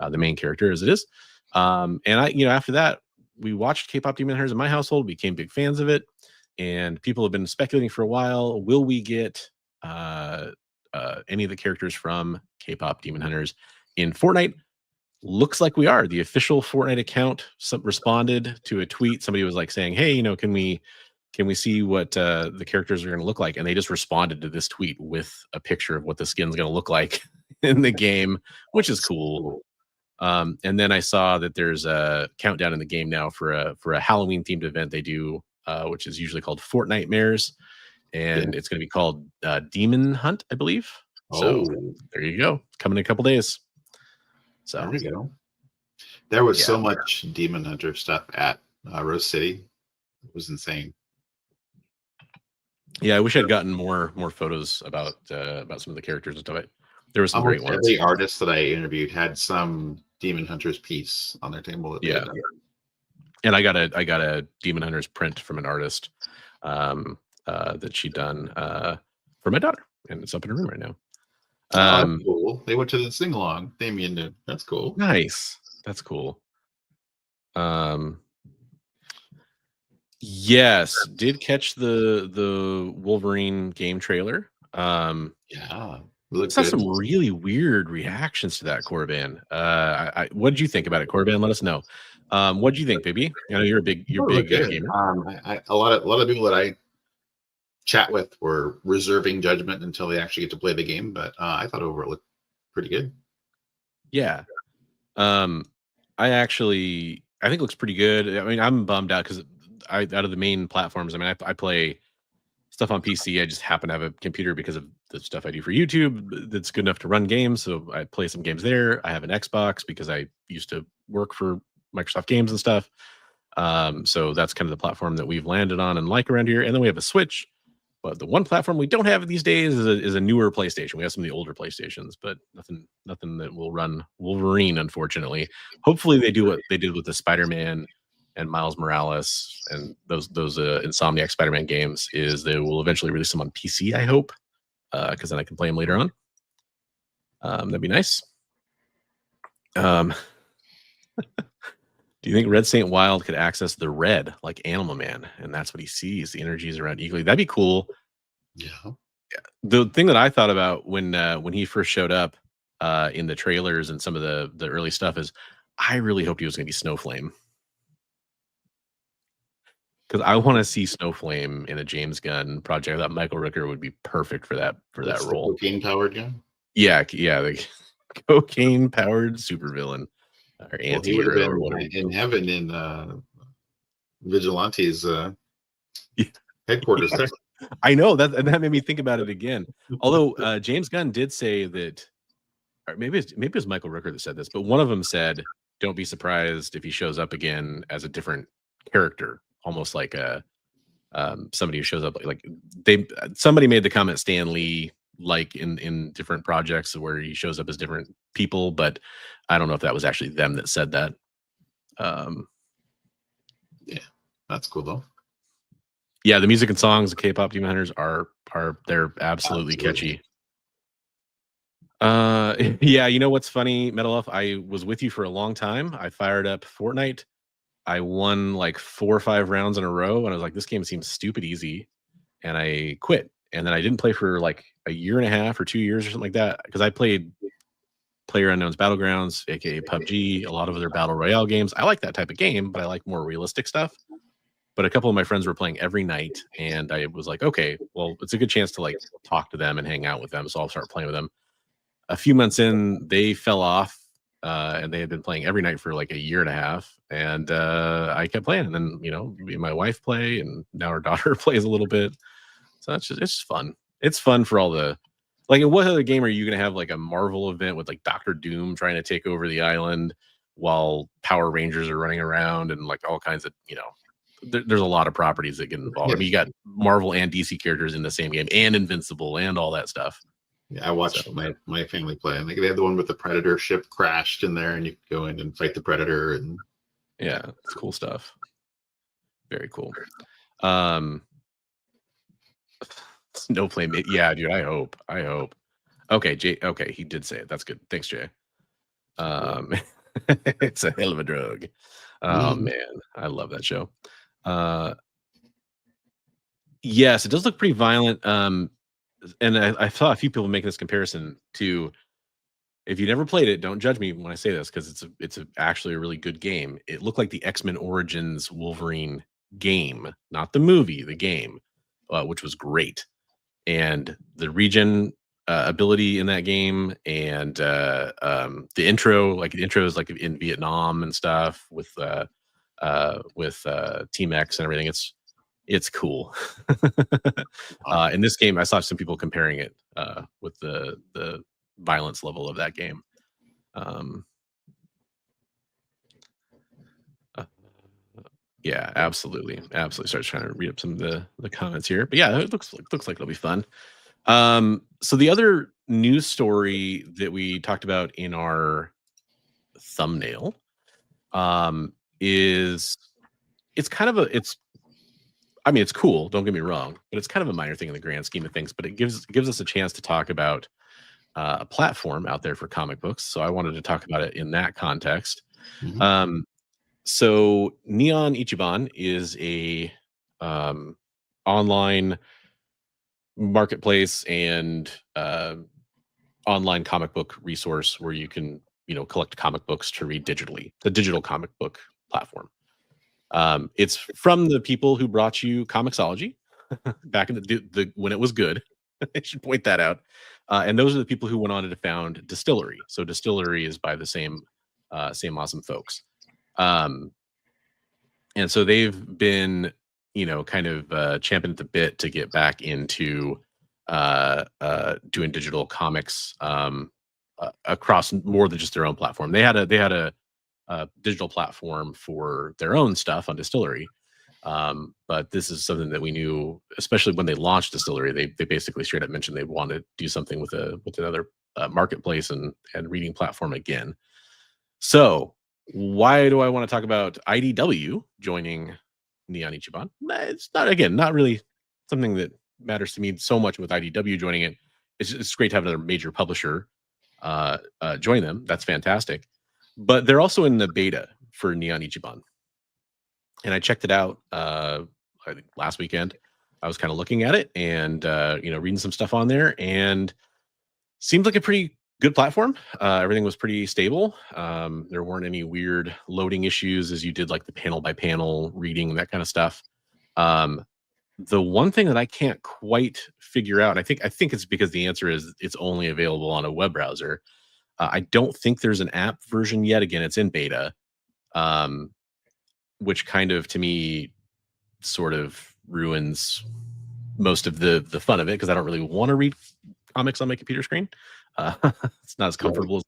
the main character as it is. And after that, we watched K-pop Demon Hunters in my household, became big fans of it, and people have been speculating for a while. Will we get any of the characters from K-pop Demon Hunters in Fortnite? Looks like we are. The official Fortnite account responded to a tweet. Somebody was like saying, "Hey, can we see what the characters are going to look like?" And they just responded to this tweet with a picture of what the skin's going to look like in the game, which is cool. And then I saw that there's a countdown in the game now for a Halloween themed event they do, which is usually called Fortnite Mares, and it's going to be called Demon Hunt, I believe. So there you go, coming in a couple days. So there we go. There was so much Demon Hunter stuff at Rose City. It was insane. Yeah, I wish I'd gotten more photos about some of the characters and stuff. There was some great ones. Every artist that I interviewed had some Demon Hunters piece on their table. And I got a Demon Hunters print from an artist that she'd done for my daughter, and it's up in her room right now. That's cool. They went to the sing along. Damien did. That's cool. Nice. That's cool. Yes, did catch the Wolverine game trailer. Looks got some really weird reactions to that, Corban. What did you think about it, Corban? Let us know. What did you think, baby? I know you're a big gamer. A lot of people that I chat with were reserving judgment until they actually get to play the game, but I thought overall it looked pretty good. Yeah. I think it looks pretty good. I mean, I'm bummed out because out of the main platforms, I mean, I play stuff on PC. I just happen to have a computer because of the stuff I do for YouTube that's good enough to run games. So I play some games there. I have an Xbox because I used to work for Microsoft Games and stuff. So that's kind of the platform that we've landed on and like around here. And then we have a Switch. But the one platform we don't have these days is a newer PlayStation. We have some of the older PlayStations, but nothing that will run Wolverine, unfortunately. Hopefully they do what they did with the Spider-Man and Miles Morales and those Insomniac Spider-Man games, is they will eventually release them on PC, I hope, because then I can play them later on. That'd be nice. Do you think Red Saint Wild could access the red like Animal Man, and that's what he sees? The energies around Eagly. That'd be cool. Yeah. The thing that I thought about when he first showed up in the trailers and some of the early stuff is, I really hoped he was going to be Snowflame. because I want to see Snowflame in a James Gunn project. That Michael Rooker would be perfect for that That's the role. cocaine powered guy. Yeah, the cocaine powered supervillain or Well, he would have anti-hero or been whatever. in heaven in Vigilante's Yeah. headquarters there. I know that made me think about it again. Although James Gunn did say that, or maybe it was Michael Rooker that said this, but one of them said, "Don't be surprised if he shows up again as a different character, almost like a somebody who shows up like somebody made the comment Stan Lee like in different projects where he shows up as different people, but I don't know if that was actually them that said that." Yeah, that's cool though. Yeah, the music and songs of K-pop Demon Hunters are they're absolutely catchy. Yeah, you know what's funny, Metal Elf? I was with you for a long time. I fired up Fortnite. I won like 4 or 5 rounds in a row, and I was like, this game seems stupid easy, and I quit. And then I didn't play for like a year and a half or 2 years or something like that because I played PlayerUnknown's Battlegrounds, aka PUBG, a lot of other battle royale games. I like that type of game, but I like more realistic stuff. But a couple of my friends were playing every night, and I was like, okay, well, it's a good chance to like talk to them and hang out with them, so I'll start playing with them. A few months in, they fell off, and they had been playing every night for like a year and a half, and I kept playing. And then, you know, me and my wife play, and now our daughter plays a little bit. So it's just fun. It's fun for all the, like, in what other game are you going to have like a Marvel event with like Doctor Doom trying to take over the island while Power Rangers are running around and like all kinds of, you know, there's a lot of properties that get involved. Yes. I mean, you got Marvel and DC characters in the same game, and Invincible, and all that stuff. Yeah, I watched my family play. I think they had the one with the Predator ship crashed in there, and you could go in and fight the Predator. And yeah, it's cool stuff. Very cool. Snowflame. Yeah, dude. I hope. Okay, Jay. Okay, he did say it. That's good. Thanks, Jay. It's a hell of a drug. Oh man, I love that show. Yes, it does look pretty violent. And I saw a few people making this comparison to, if you never played it, don't judge me when I say this, because it's actually a really good game. It looked like the X-Men Origins Wolverine game, not the movie, the game, which was great. And the regen ability in that game, and the intro is like in Vietnam and stuff with Team X and everything. It's cool. In this game, I saw some people comparing it with the violence level of that game. Yeah, absolutely. Start trying to read up some of the comments here, but yeah, it looks like it'll be fun. So the other news story that we talked about in our thumbnail is it's cool, don't get me wrong, but it's kind of a minor thing in the grand scheme of things, but it gives us a chance to talk about a platform out there for comic books. So I wanted to talk about it in that context. So Neon Ichiban is a online marketplace and online comic book resource where you can, you know, collect comic books to read digitally, the digital comic book platform. It's from the people who brought you Comixology back in the when it was good. I should point that out. And those are the people who went on to found Distillery. So Distillery is by the same awesome folks. And so they've been, you know, kind of championing at the bit to get back into doing digital comics across more than just their own platform. They had a digital platform for their own stuff on Distillery. But this is something that we knew, especially when they launched Distillery, they basically straight up mentioned they want to do something with another marketplace and reading platform again. So why do I want to talk about IDW joining Neon Ichiban? It's not really something that matters to me so much with IDW joining it. It's great to have another major publisher join them. That's fantastic. But they're also in the beta for Neon Ichiban. And I checked it out I think last weekend. I was kind of looking at it and reading some stuff on there, and seems like a pretty good platform. Everything was pretty stable. There weren't any weird loading issues as you did like the panel by panel reading and that kind of stuff. The one thing that I can't quite figure out, I think it's because the answer is it's only available on a web browser. I don't think there's an app version yet. Again, it's in beta, um, which kind of to me sort of ruins most of the fun of it because I don't really want to read comics on my computer screen. Uh, it's not as comfortable as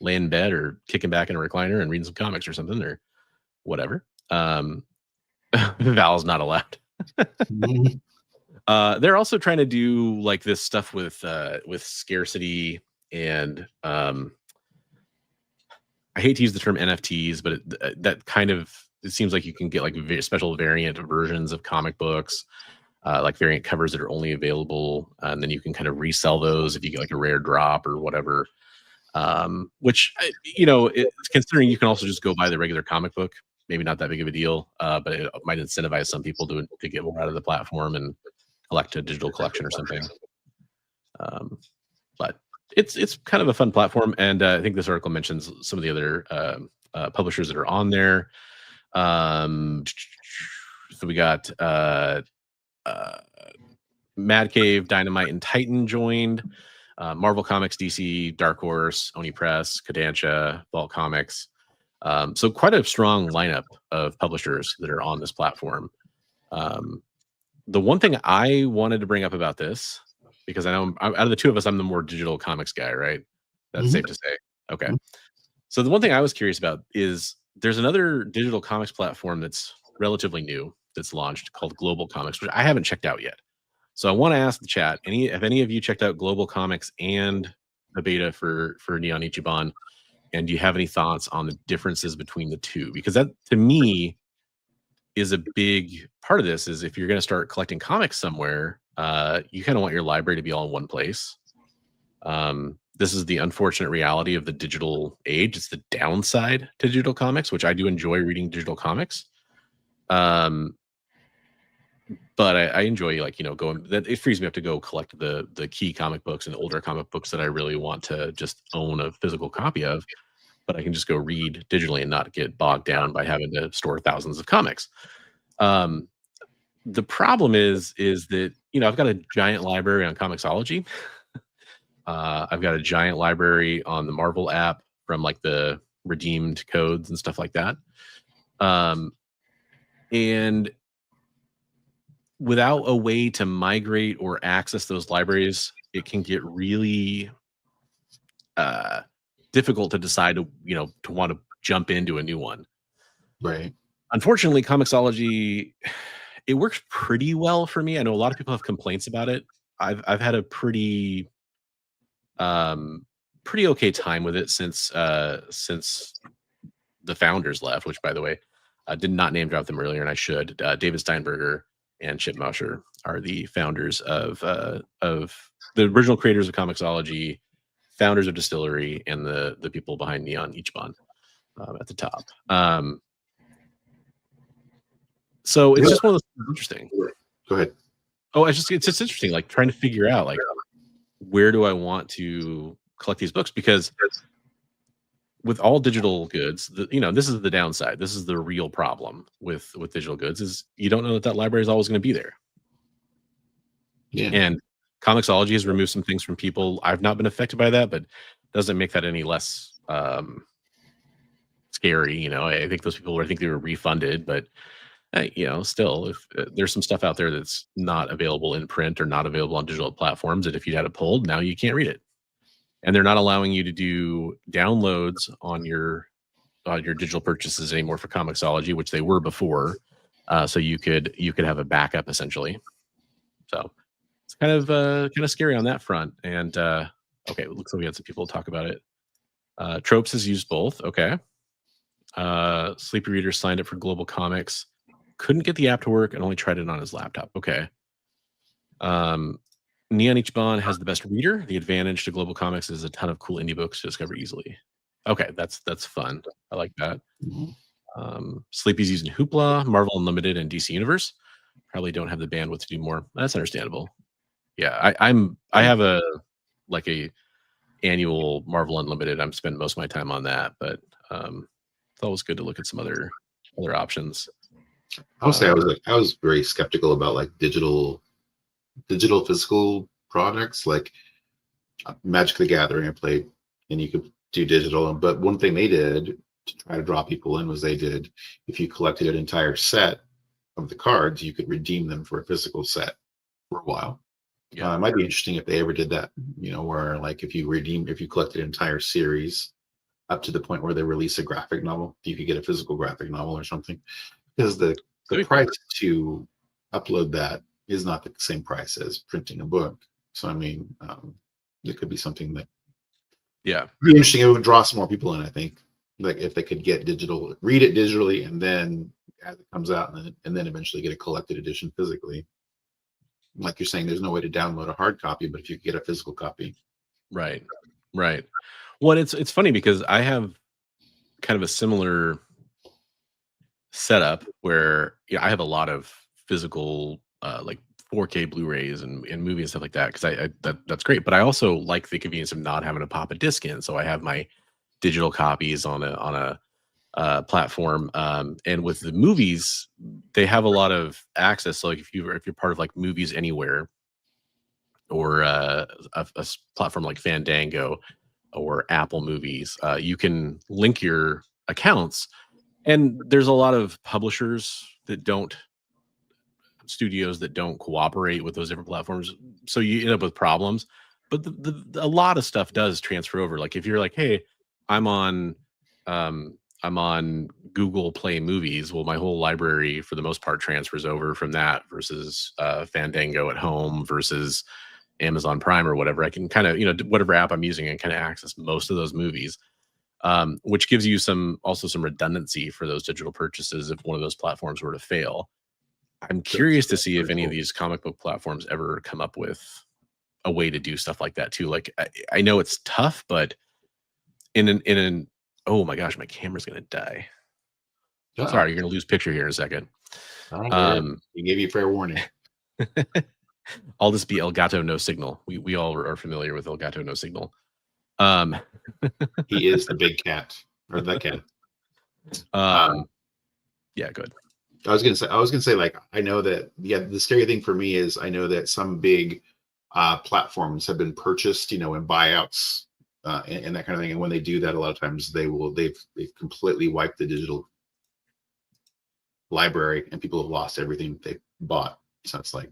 laying in bed or kicking back in a recliner and reading some comics or something or whatever. Val's not allowed. They're also trying to do like this stuff with scarcity and I hate to use the term NFTs, but that kind of it seems like you can get like special variant versions of comic books, like variant covers that are only available, and then you can kind of resell those if you get like a rare drop or whatever. Which considering you can also just go buy the regular comic book, maybe not that big of a deal, but it might incentivize some people to get more out of the platform and collect a digital collection or something. But it's kind of a fun platform, and I think this article mentions some of the other publishers that are on there. So we got Mad Cave, Dynamite, and Titan joined. Marvel Comics, DC, Dark Horse, Oni Press, Kodansha, Vault Comics. So quite a strong lineup of publishers that are on this platform. The one thing I wanted to bring up about this, because I know out of the two of us, I'm the more digital comics guy, right? That's safe to say. Okay. So the one thing I was curious about is there's another digital comics platform that's relatively new that's launched called Global Comics, which I haven't checked out yet. So I want to ask the chat, if any of you checked out Global Comics and the beta for Neon Ichiban, and do you have any thoughts on the differences between the two? Because that, to me, is a big part of this. Is if you're going to start collecting comics somewhere, you kind of want your library to be all in one place. This is the unfortunate reality of the digital age. It's the downside to digital comics, which I do enjoy reading digital comics. But I enjoy going. That it frees me up to go collect the key comic books and older comic books that I really want to just own a physical copy of. But I can just go read digitally and not get bogged down by having to store thousands of comics. The problem is that I've got a giant library on Comixology. I've got a giant library on the Marvel app from like the redeemed codes and stuff like that. And without a way to migrate or access those libraries, it can get really difficult to decide to want to jump into a new one. Right. Unfortunately, Comixology, it works pretty well for me. I know a lot of people have complaints about it. I've had a pretty okay time with it since the founders left, which by the way, I did not name drop them earlier, and I should. David Steinberger and Chip Mausher are the founders of the original creators of Comixology, founders of Distillery, and the people behind Neon Ichiban at the top. So it's just one of those interesting. Go ahead. Oh, it's just interesting, like trying to figure out like where do I want to collect these books, because with all digital goods, this is the downside. This is the real problem with digital goods is you don't know that library is always going to be there. Yeah. And Comixology has removed some things from people. I've not been affected by that, but doesn't make that any less scary. I think those people, I think they were refunded, but still, if there's some stuff out there that's not available in print or not available on digital platforms, that if you had it pulled, now you can't read it. And they're not allowing you to do downloads on your digital purchases anymore for Comixology, which they were before. So you could have a backup essentially. So it's kind of scary on that front. And okay, it looks like we had some people talk about it. Tropes has used both. Okay. Sleepy Reader signed up for Global Comics. Couldn't get the app to work and only tried it on his laptop. Okay. Neon Ichiban has the best reader. The advantage to Global Comics is a ton of cool indie books to discover easily. Okay, that's fun. I like that. Sleepy's using Hoopla, Marvel Unlimited, and DC Universe. Probably don't have the bandwidth to do more. That's understandable. Yeah, I have a annual Marvel Unlimited. I'm spending most of my time on that, but it's always good to look at some other options. I would say I was very skeptical about like digital physical products, like Magic the Gathering I played, and you could do digital. But one thing they did to try to draw people in was if you collected an entire set of the cards, you could redeem them for a physical set for a while. Yeah. It might be interesting if they ever did that, where like if you collected an entire series up to the point where they release a graphic novel, you could get a physical graphic novel or something, because the price to upload that is not the same price as printing a book. So I mean, it could be something that be interesting. It would draw some more people in, I think, like if they could get read it digitally, and then as it comes out, and then eventually get a collected edition physically. Like you're saying, there's no way to download a hard copy, but if you could get a physical copy. Right. Well, it's funny because I have kind of a similar setup where I have a lot of physical like 4K Blu-rays and movies and stuff like that, because that's great. But I also like the convenience of not having to pop a disc in, so I have my digital copies on a platform. And with the movies, they have a lot of access. So like if you're part of like Movies Anywhere, or a platform like Fandango or Apple Movies, you can link your accounts, and there's a lot of studios that don't cooperate with those different platforms, so you end up with problems. But a lot of stuff does transfer over. Like if you're like, hey, I'm on Google Play Movies, well, my whole library for the most part transfers over from that versus Fandango at home versus Amazon Prime or whatever. I can kind of, whatever app I'm using, and kind of access most of those movies, which gives you also some redundancy for those digital purchases if one of those platforms were to fail. I'm curious to see if any of these comic book platforms ever come up with a way to do stuff like that too. Like I know it's tough, but in an oh my gosh, my camera's gonna die. Sorry, you're gonna lose picture here in a second. He gave you fair warning. I'll just be Elgato No Signal. We all are familiar with Elgato No Signal. He is the big cat, or the cat. Yeah, good. I was gonna say, like, I know that, the scary thing for me is I know that some big platforms have been purchased, in buyouts, and that kind of thing. And when they do that, a lot of times they've completely wiped the digital library, and people have lost everything they bought. So it's like,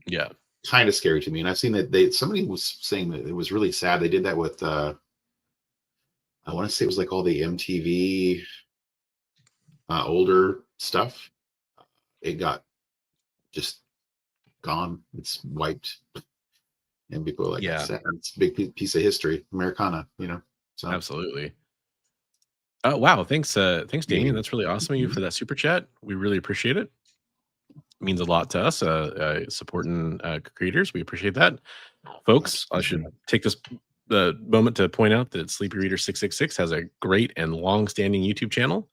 kind of scary to me. And I've seen that somebody was saying that it was really sad. They did that with I want to say it was like all the MTV older stuff. It got just gone. It's wiped, and people are like, it's a big piece of history, Americana. So absolutely. Oh wow, thanks Damien. That's really awesome of you for that super chat. We really appreciate it. It means a lot to us, supporting creators. We appreciate that, folks. I should take this moment to point out that Sleepy Reader 666 has a great and long-standing YouTube channel.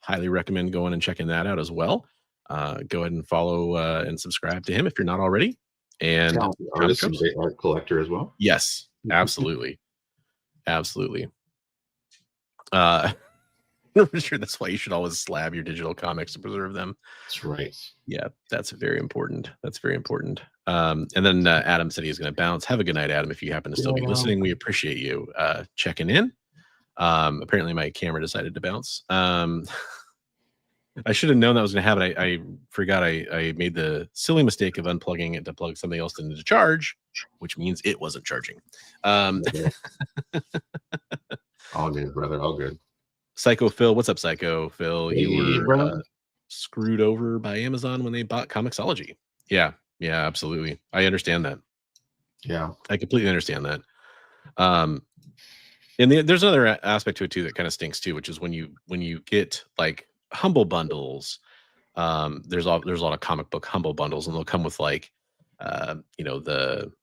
Highly recommend going and checking that out as well. Go ahead and follow and subscribe to him if you're not already. And artist and great art collector as well. Yes, absolutely. I'm sure that's why you should always slab your digital comics to preserve them. That's right. Yeah, that's very important. And then Adam said he's going to bounce. Have a good night, Adam. If you happen to still be listening, we appreciate you checking in. Apparently my camera decided to bounce. I should have known that was going to happen. I forgot I made the silly mistake of unplugging it to plug something else into the charge, which means it wasn't charging. All good, brother. All good. Psycho Phil, what's up, Psycho Phil? You were screwed over by Amazon when they bought Comixology. Yeah, absolutely. I understand that. Yeah, I completely understand that. And there's another aspect to it too that kind of stinks too, which is when you get like humble bundles. There's a lot of comic book humble bundles, and they'll come with like the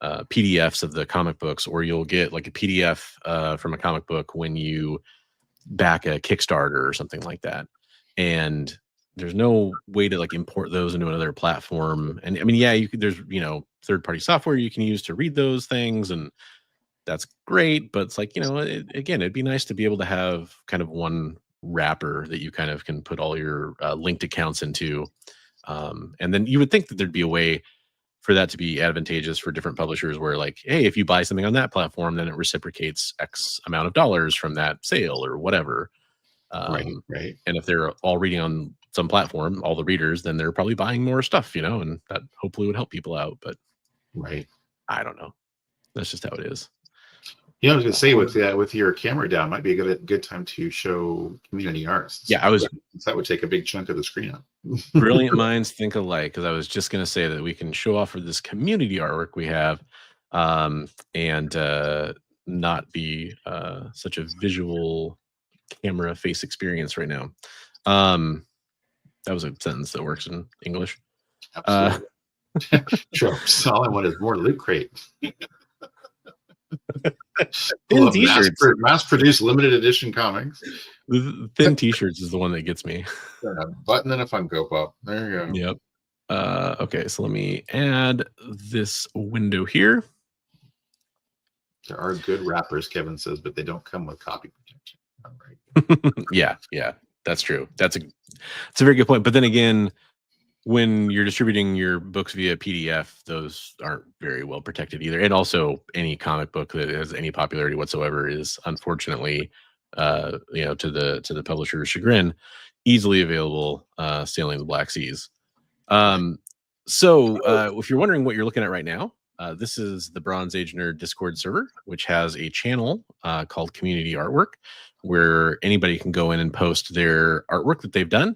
PDFs of the comic books, or you'll get like a PDF from a comic book when you back a Kickstarter or something like that. And there's no way to like import those into another platform. And I mean, there's third-party software you can use to read those things, and that's great. But it's like, again, it'd be nice to be able to have kind of one wrapper that you kind of can put all your linked accounts into, And then you would think that there'd be a way for that to be advantageous for different publishers where like, hey, if you buy something on that platform, then it reciprocates X amount of dollars from that sale or whatever. Right. And if they're all reading on some platform, all the readers, then they're probably buying more stuff, and that hopefully would help people out. But Right. I don't know. That's just how it is. I was gonna say with your camera down, might be a good time to show community arts. Yeah, that would take a big chunk of the screen up. Brilliant minds think alike, because I was just going to say that we can show off for this community artwork we have, and not be such a visual camera face experience right now. That was a sentence that works in English. Absolutely. Sure. All I want is more Loot Crate. Thin t-shirts. Mass-produced limited edition comics. The thin t-shirts is the one that gets me. A button and a Funko Pop. There you go. Yep. Okay, so let me add this window here. There are good wrappers, Kevin says, but they don't come with copy protection. All right. Yeah, that's true. It's a very good point. But then again, when you're distributing your books via PDF, those aren't very well protected either. And also, any comic book that has any popularity whatsoever is unfortunately, to the publisher's chagrin, easily available sailing the Black Seas. So if you're wondering what you're looking at right now, this is the Bronze Age Nerd Discord server, which has a channel called Community Artwork, where anybody can go in and post their artwork that they've done.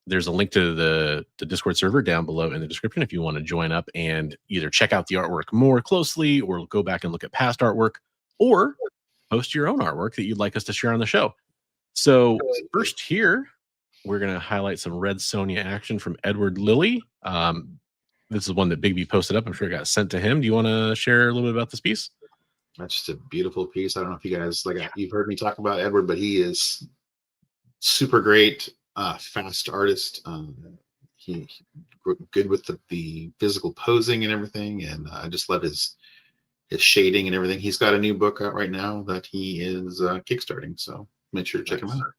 There's a link to the Discord server down below in the description if you want to join up and either check out the artwork more closely or go back and look at past artwork or post your own artwork that you'd like us to share on the show. So first here, we're going to highlight some Red Sonja action from Edward Lilly. This is one that Big B posted up. I'm sure it got sent to him. Do you want to share a little bit about this piece? That's just a beautiful piece. I don't know if you guys you've heard me talk about Edward, but he is super great. Fast artist. He good with the physical posing and everything, and I just love his shading and everything. He's got a new book out right now that he is kickstarting, so make sure to check him out.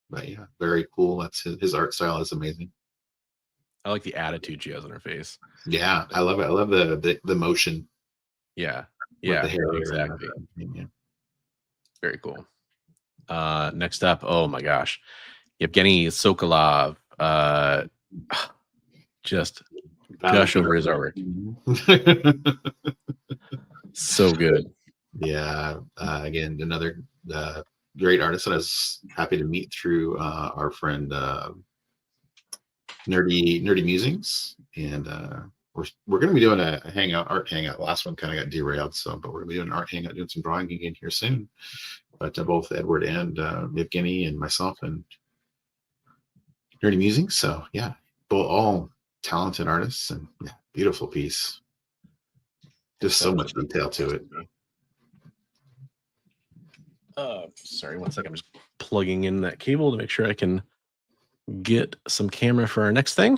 But yeah, very cool. That's his art style is amazing. I like the attitude she has on her face. Yeah, I love it. I love the motion. Yeah, the hair exactly. Yeah. Very cool. Next up, oh my gosh, Yevgeny Sokolov. Just gush over his artwork. So good. Yeah. Again, another great artist that I was happy to meet through our friend Nerdy Musings, and we're going to be doing a art hangout. Last one kind of got derailed, but we're going to be doing an art hangout, doing some drawing again here soon. But both Edward and Yevgeny and myself and Nerdy Musings. So yeah, both all talented artists, and yeah, beautiful piece. Just so much detail to it. Sorry, one second. I'm just plugging in that cable to make sure I can get some camera for our next thing.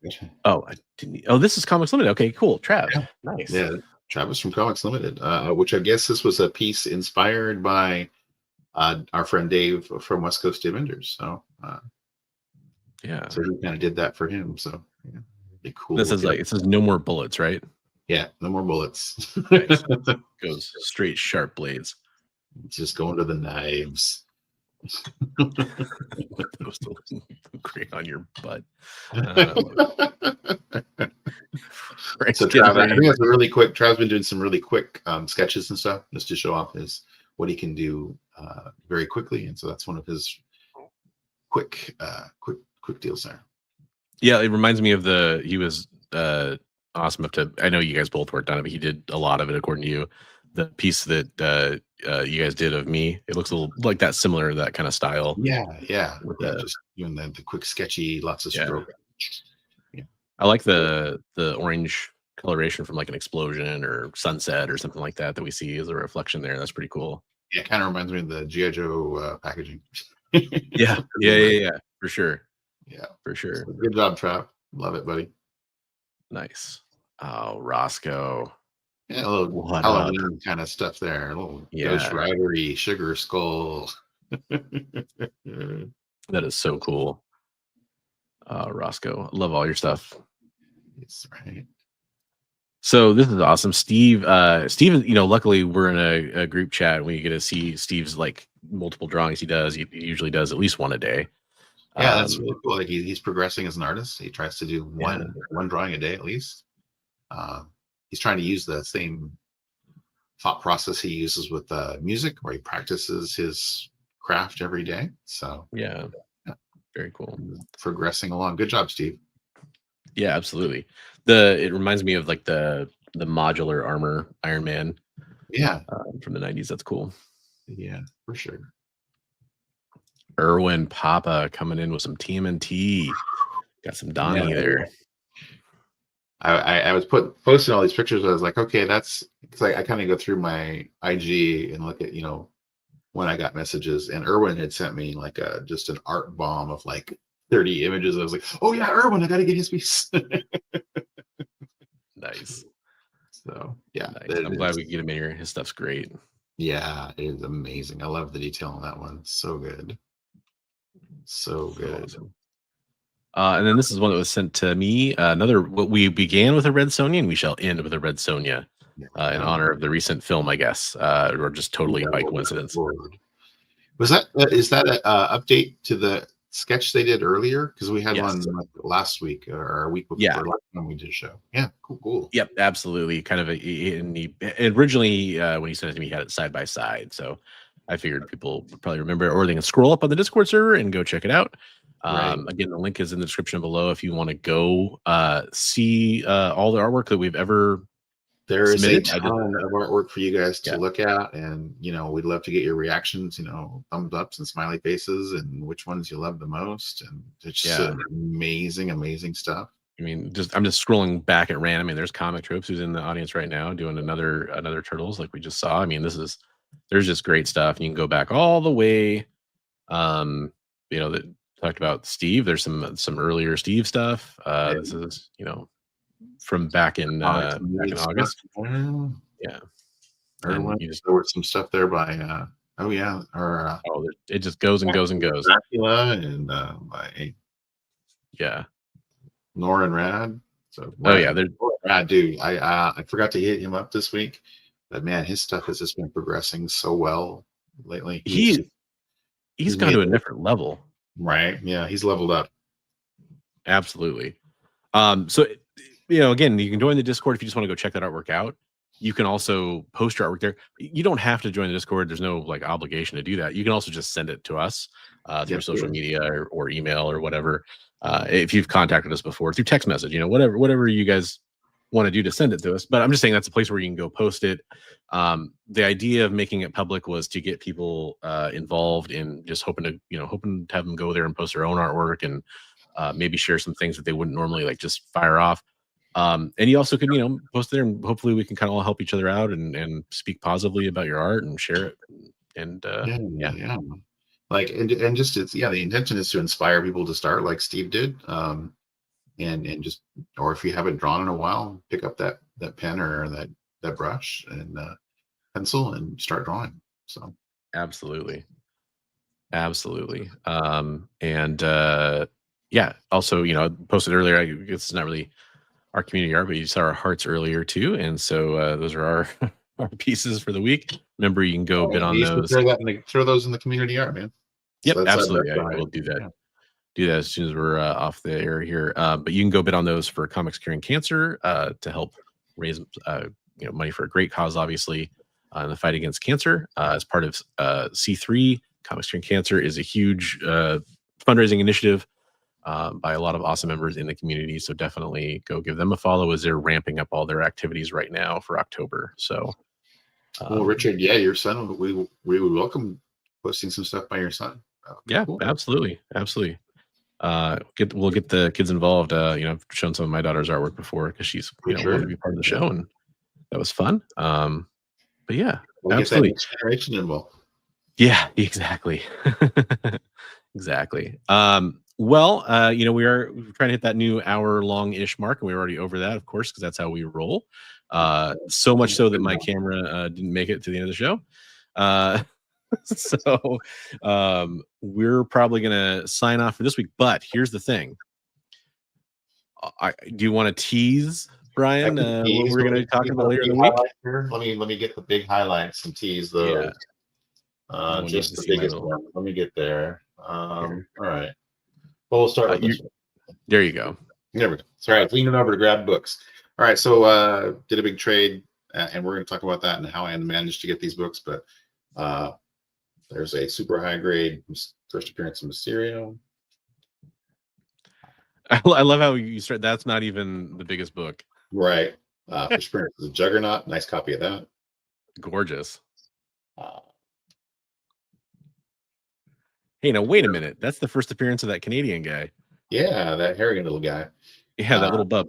This is Comics Limited. Okay, cool. Trav. Yeah. Nice. Yeah, Travis from Comics Limited, which I guess this was a piece inspired by our friend Dave from West Coast Avengers. So yeah. So he kind of did that for him. So yeah, be cool. This is it says no more bullets, right? Yeah, no more bullets. Nice. Goes straight sharp blades. Just going to the knives. Those great on your butt. So Trav, I think that's a really quick. Trav's been doing some really quick sketches and stuff just to show off what he can do very quickly, and so that's one of his quick deals there. Yeah, it reminds me of he was awesome up to. I know you guys both worked on it, but he did a lot of it according to you. The piece that you guys did of me, it looks a little like that, similar to that kind of style. Yeah. Just doing the quick sketchy, lots of stroke. Yeah. I like the orange coloration from like an explosion or sunset or something like that we see as a reflection there. That's pretty cool. Yeah, it kind of reminds me of the G.I. Joe packaging. Yeah, for sure. Yeah, for sure. So good job, Trav. Love it, buddy. Nice. Oh, Roscoe. Yeah, a little Halloween kind of stuff there. A little Ghost Rider-y, Sugar Skull. That is so cool. Roscoe, love all your stuff. It's right. So this is awesome, Steve. Steven, luckily we're in a group chat and we get to see Steve's like multiple drawings he does. He usually does at least one a day. Yeah, that's really cool. Like he's progressing as an artist. He tries to do one drawing a day at least. He's trying to use the same thought process he uses with music, where he practices his craft every day. So yeah, very cool. Progressing along. Good job, Steve. Yeah, absolutely. It reminds me of like the modular armor Iron Man. Yeah, from the 90s. That's cool. Yeah, for sure. Erwin Papa coming in with some TMNT. Got some Donnie there. I was posting all these pictures. I was like, okay, that's because I kind of go through my IG and look at when I got messages, and Erwin had sent me like just an art bomb of like 30 images. I was like, oh yeah, Erwin, I got to get his piece. Nice. So yeah, nice. I'm glad we get him in here. His stuff's great. Yeah, it is amazing. I love the detail on that one. So good. So good. Awesome. And then this is one that was sent to me. What we began with a Red Sonja, and we shall end with a Red Sonja in honor of the recent film, I guess, or just totally by coincidence. Is that an update to the sketch they did earlier? Because we had one like last week or a week before last time we did a show. Yeah, cool. Yep, absolutely. Kind of originally when he sent it to me, he had it side by side. So I figured people would probably remember it, or they can scroll up on the Discord server and go check it out. Again, the link is in the description below if you want to go see all the artwork that we've ever there is a ton of artwork for you guys to look at, and we'd love to get your reactions, thumbs ups and smiley faces, and which ones you love the most. And it's just amazing stuff. I mean, I'm just scrolling back at random. I mean, there's Comic Tropes who's in the audience right now doing another Turtles like we just saw. I mean, there's just great stuff. And you can go back all the way. That talked about Steve. There's some earlier Steve stuff. This is from back in August. Yeah. There was some stuff there by it just goes and goes and goes. Dracula and by Nora and Rad. So Rad dude. I forgot to hit him up this week, but man, his stuff has just been progressing so well lately. He's gone to a different level. Right. Yeah, he's leveled up. Absolutely. So again, you can join the Discord if you just want to go check that artwork out. You can also post your artwork there. You don't have to join the Discord. There's no like obligation to do that. You can also just send it to us through social media or email or whatever. If you've contacted us before through text message, whatever you guys want to do to send it to us. But I'm just saying that's a place where you can go post it. The idea of making it public was to get people involved in just hoping to have them go there and post their own artwork and maybe share some things that they wouldn't normally like just fire off. And you also could, post there, and hopefully we can kind of all help each other out and speak positively about your art and share it. And like, and just the intention is to inspire people to start like Steve did. And just, or if you haven't drawn in a while, pick up that pen or that brush and pencil and start drawing. So absolutely. Also, I posted earlier, I guess it's not really our community art, but you saw our hearts earlier too, and so those are our pieces for the week. Remember, you can go bid on those. Throw those in the community art, man. Yep, so absolutely. I will do that. Do that as soon as we're off the air here. But you can go bid on those for Comics Curing Cancer to help raise money for a great cause, obviously, in the fight against cancer. As part of C3, Comics Curing Cancer is a huge fundraising initiative by a lot of awesome members in the community. So definitely go give them a follow as they're ramping up all their activities right now for October. So, well, Richard, your son, we would welcome posting some stuff by your son. Cool. Absolutely. We'll get the kids involved. I've shown some of my daughter's artwork before because she's wanted to be part of the show, and that was fun. But yeah, we'll absolutely. Get that next generation involved. Yeah, exactly. Exactly. We're trying to hit that new hour-long-ish mark, and we're already over that, of course, because that's how we roll. So much so that my camera didn't make it to the end of the show. So we're probably going to sign off for this week. But here's the thing. Do you want to tease, Brian, what we're going to be talking about later in the week? Let me get the big highlights and tease those. Yeah. Just the biggest one. Let me get there. All right. Well, we'll start with this one. There you go. There we go. Sorry, I was leaning over to grab books. All right, so did a big trade, and we're going to talk about that and how I managed to get these books. But there's a super high grade first appearance of Mysterio. I love how you start. That's not even the biggest book. Right. First appearance is a Juggernaut. Nice copy of that. Gorgeous. Hey, now wait a minute. That's the first appearance of that Canadian guy. Yeah, that hairy little guy. Yeah, that little bub.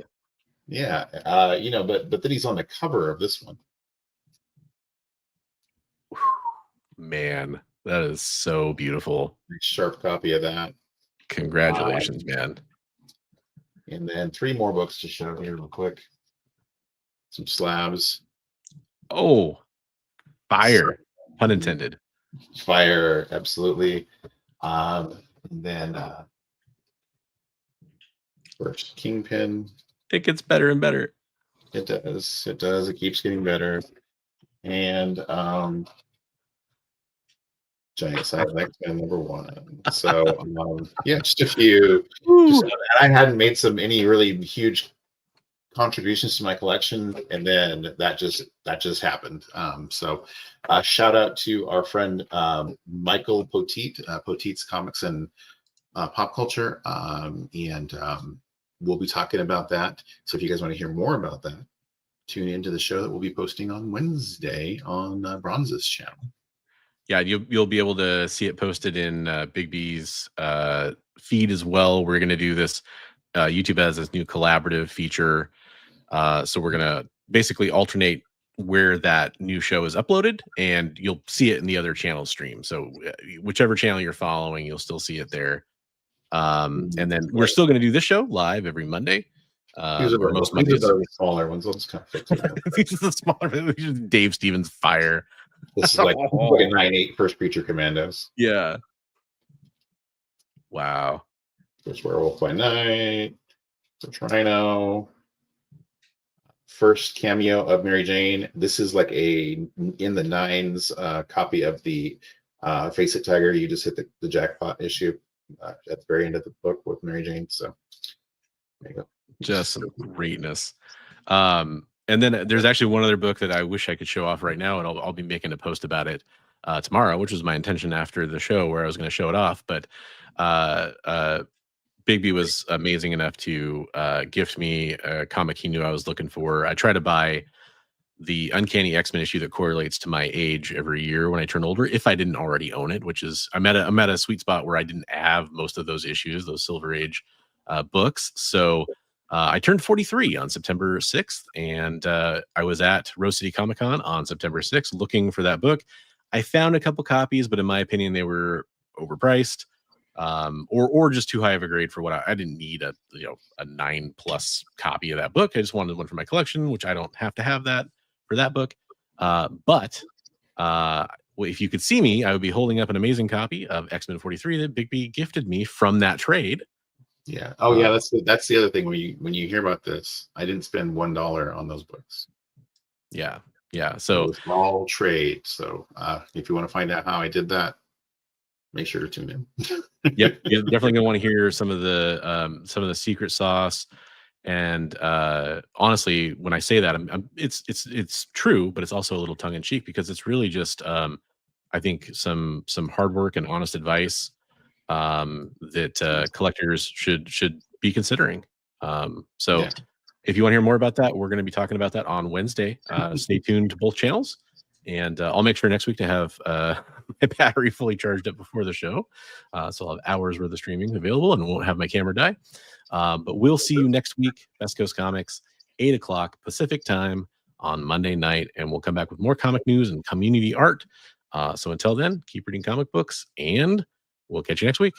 Yeah, but then he's on the cover of this one. Man, that is so beautiful. Nice sharp copy of that. Congratulations, man. And then 3 more books to show here real quick. Some slabs. Oh, fire. Pun intended. Fire, absolutely. And then first Kingpin. It gets better and better. It does. It does. It keeps getting better. And Giant Size X-Men #1. So yeah, just a few. I hadn't made any really huge contributions to my collection, and then that just happened. So shout out to our friend Michael Poteet, Poteet's Comics and Pop Culture, and we'll be talking about that. So if you guys want to hear more about that, tune into the show that we'll be posting on Wednesday on Bronze's channel. Yeah, you'll be able to see it posted in Big B's feed as well. We're going to do this. YouTube has this new collaborative feature. So we're going to basically alternate where that new show is uploaded, and you'll see it in the other channel stream. So whichever channel you're following, you'll still see it there. And then we're still going to do this show live every Monday. Most Mondays are the smaller ones. I'll just kind of fix it. These are the smaller. Dave Stevens Fire. This is like a 9/8 First Creature Commandos. Yeah. Wow. First Werewolf by Night. First Rhino. First cameo of Mary Jane. This is like a in the 9s copy of the Face It Tiger. You just hit the jackpot issue at the very end of the book with Mary Jane. So there you go. Just some greatness. And then there's actually one other book that I wish I could show off right now, and I'll be making a post about it tomorrow, which was my intention after the show where I was going to show it off. But Big B was amazing enough to gift me a comic he knew I was looking for. I try to buy the Uncanny X-Men issue that correlates to my age every year when I turn older, if I didn't already own it, which is I'm at a sweet spot where I didn't have most of those issues, those Silver Age books. So I turned 43 on September 6th, and I was at Rose City Comic Con on September 6th looking for that book. I found a couple copies, but in my opinion, they were overpriced, or just too high of a grade for what I didn't need a 9+ copy of that book. I just wanted one for my collection, which I don't have to have that for that book. But if you could see me, I would be holding up an amazing copy of X-Men 43 that Big B gifted me from that trade. Yeah. Oh, yeah. That's the other thing when you hear about this. I didn't spend $1 on those books. Yeah. Yeah. So it was all trade. So if you want to find out how I did that, make sure to tune in. Yep, you're definitely gonna want to hear some of the secret sauce. And honestly, when I say that, it's true, but it's also a little tongue in cheek because it's really just I think some hard work and honest advice that collectors should be considering. So yeah. If you want to hear more about that, we're going to be talking about that on Wednesday. Stay tuned to both channels, and I'll make sure next week to have my battery fully charged up before the show, so I'll have hours worth of streaming available and won't have my camera die. But we'll see you next week, Best Coast Comics, 8 o'clock Pacific time on Monday night, and we'll come back with more comic news and community art. So until then, keep reading comic books, and we'll catch you next week.